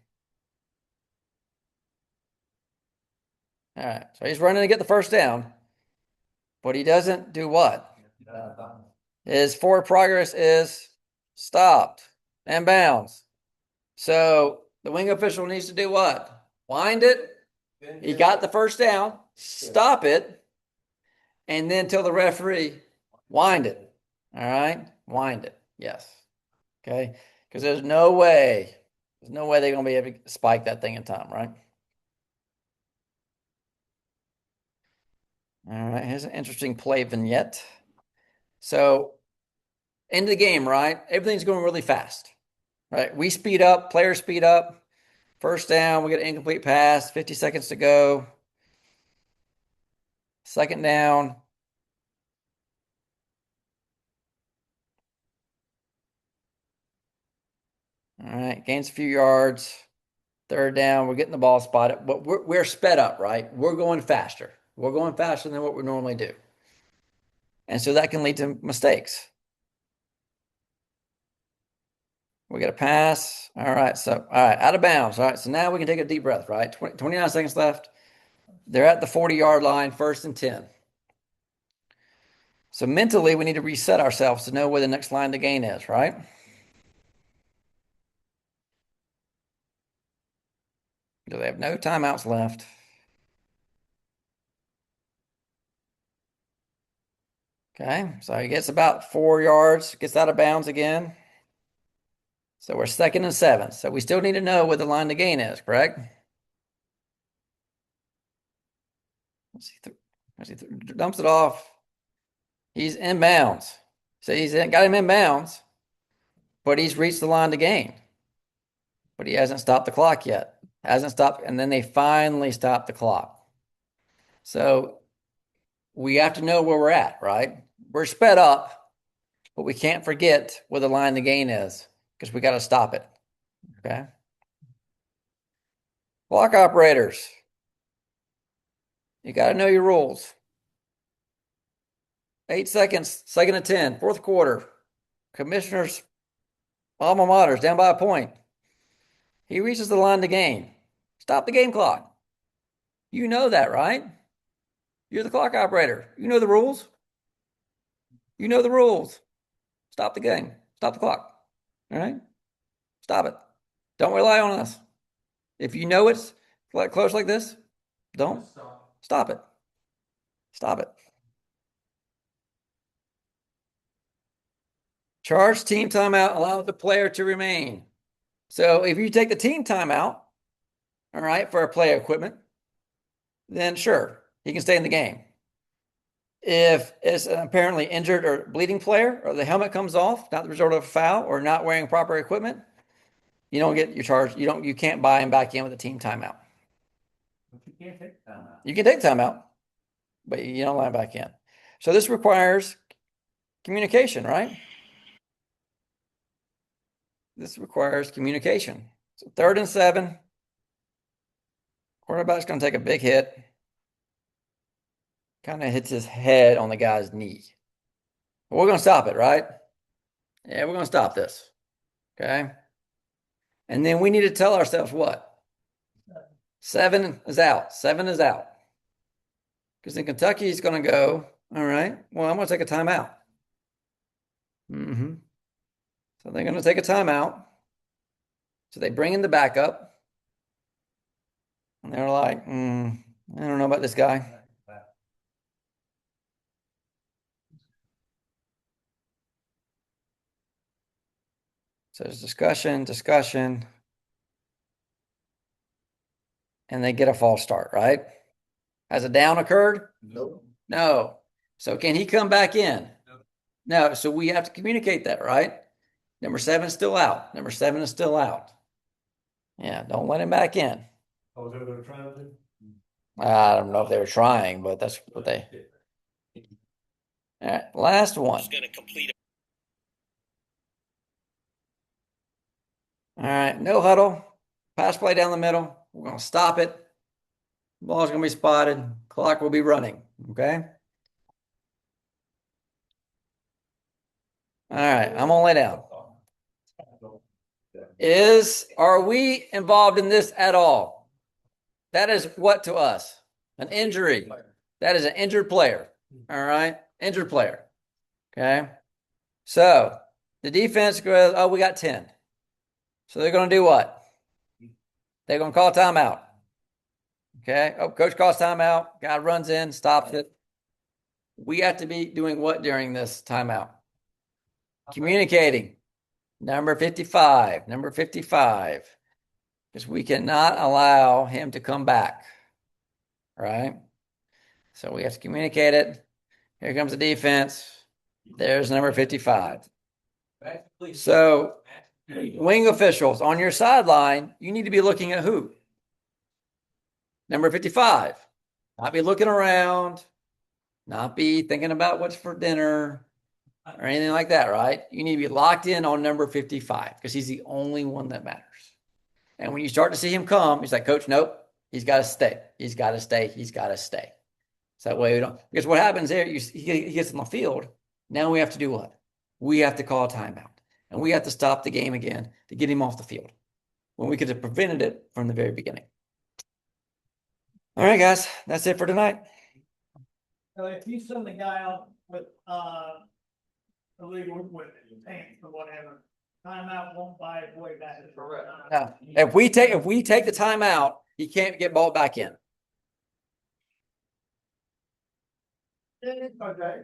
All right. So he's running to get the first down, but he doesn't do what? His forward progress is stopped and bounds. So the wing official needs to do what? Wind it. He got the first down, stop it, and then tell the referee, wind it. All right? Wind it. Yes. Okay. Because there's no way they're going to be able to spike that thing in time, right? All right. Here's an interesting play vignette. So, end of the game, right? Everything's going really fast, right? We speed up, players speed up. First down, we get an incomplete pass, 50 seconds to go. Second down. All right, gains a few yards. Third down, we're getting the ball spotted, but we're sped up, right? We're going faster. We're going faster than what we normally do. And so that can lead to mistakes. We get a pass. All right, out of bounds. All right, so now we can take a deep breath, right? 29 seconds left. They're at the 40-yard line, 1st and 10. So mentally, we need to reset ourselves to know where the next line to gain is, right? Do they have no timeouts left? Okay, so he gets about 4 yards, gets out of bounds again. So we're 2nd and 7. So we still need to know where the line to gain is, correct? Dumps it off. He's inbounds. So he's got him inbounds, but he's reached the line to gain. But he hasn't stopped the clock yet. Hasn't stopped, and then they finally stop the clock. So we have to know where we're at, right? We're sped up, but we can't forget where the line to gain is because we got to stop it. Okay. Clock operators. You got to know your rules. 8 seconds, 2nd and 10, 4th quarter. Commissioner's alma mater's down by a point. He reaches the line to gain. Stop the game clock. You know that, right? You're the clock operator. You know the rules. You know the rules. Stop the game. Stop the clock. All right? Stop it. Don't rely on us. If you know it's close like this, don't stop it. Stop it. Charge team timeout, allow the player to remain. So if you take the team timeout, all right, for a player equipment, then sure, he can stay in the game. If it's an apparently injured or bleeding player, or the helmet comes off, not the result of a foul, or not wearing proper equipment, you don't get your charge. You can't buy him back in with a team timeout. You can't take timeout. You can take timeout, but you don't allow him back in. So this requires communication, right? This requires communication. So 3rd and 7. Quarterback's going to take a big hit. Kind of hits his head on the guy's knee. But we're going to stop it, right? Yeah, we're going to stop this. Okay. And then we need to tell ourselves what? 7 is out. 7 is out. Because in Kentucky, he's going to go, all right, well, I'm going to take a timeout. So they're going to take a timeout. So they bring in the backup. And they're like, I don't know about this guy. So there's discussion. And they get a false start, right? Has a down occurred? No. So can he come back in? No. So we have to communicate that, right? Number 7 is still out. Number 7 is still out. Yeah, don't let him back in. Oh, is that what they're trying to do? I don't know if they were trying, but that's what they. All right, last one. Who's going to complete All right, no huddle. Pass play down the middle. We're going to stop it. Ball's going to be spotted. Clock will be running. Okay. All right, I'm going to lay down. Are we involved in this at all? That is what to us? An injury. That is an injured player. All right. Injured player. Okay. So the defense goes, oh, we got 10. So they're going to do what? They're going to call timeout. Okay. Oh, coach calls timeout. Guy runs in, stops it. We have to be doing what during this timeout? Communicating. Number 55. Number 55. Because we cannot allow him to come back. Right? So we have to communicate it. Here comes the defense. There's number 55. So wing officials on your sideline, you need to be looking at who? Number 55. Not be looking around, not be thinking about what's for dinner or anything like that, right? You need to be locked in on number 55 because he's the only one that matters. And when you start to see him come, he's like, Coach, nope, he's got to stay. He's got to stay. He's got to stay. So that way we don't, because what happens there, he gets on the field. Now we have to do what? We have to call a timeout and we have to stop the game again to get him off the field when we could have prevented it from the very beginning. All right, guys, that's it for tonight. So if you send the guy out with, illegal with pants or whatever, timeout won't buy his way back. Correct. Now, if we take the timeout, he can't get ball back in. Okay.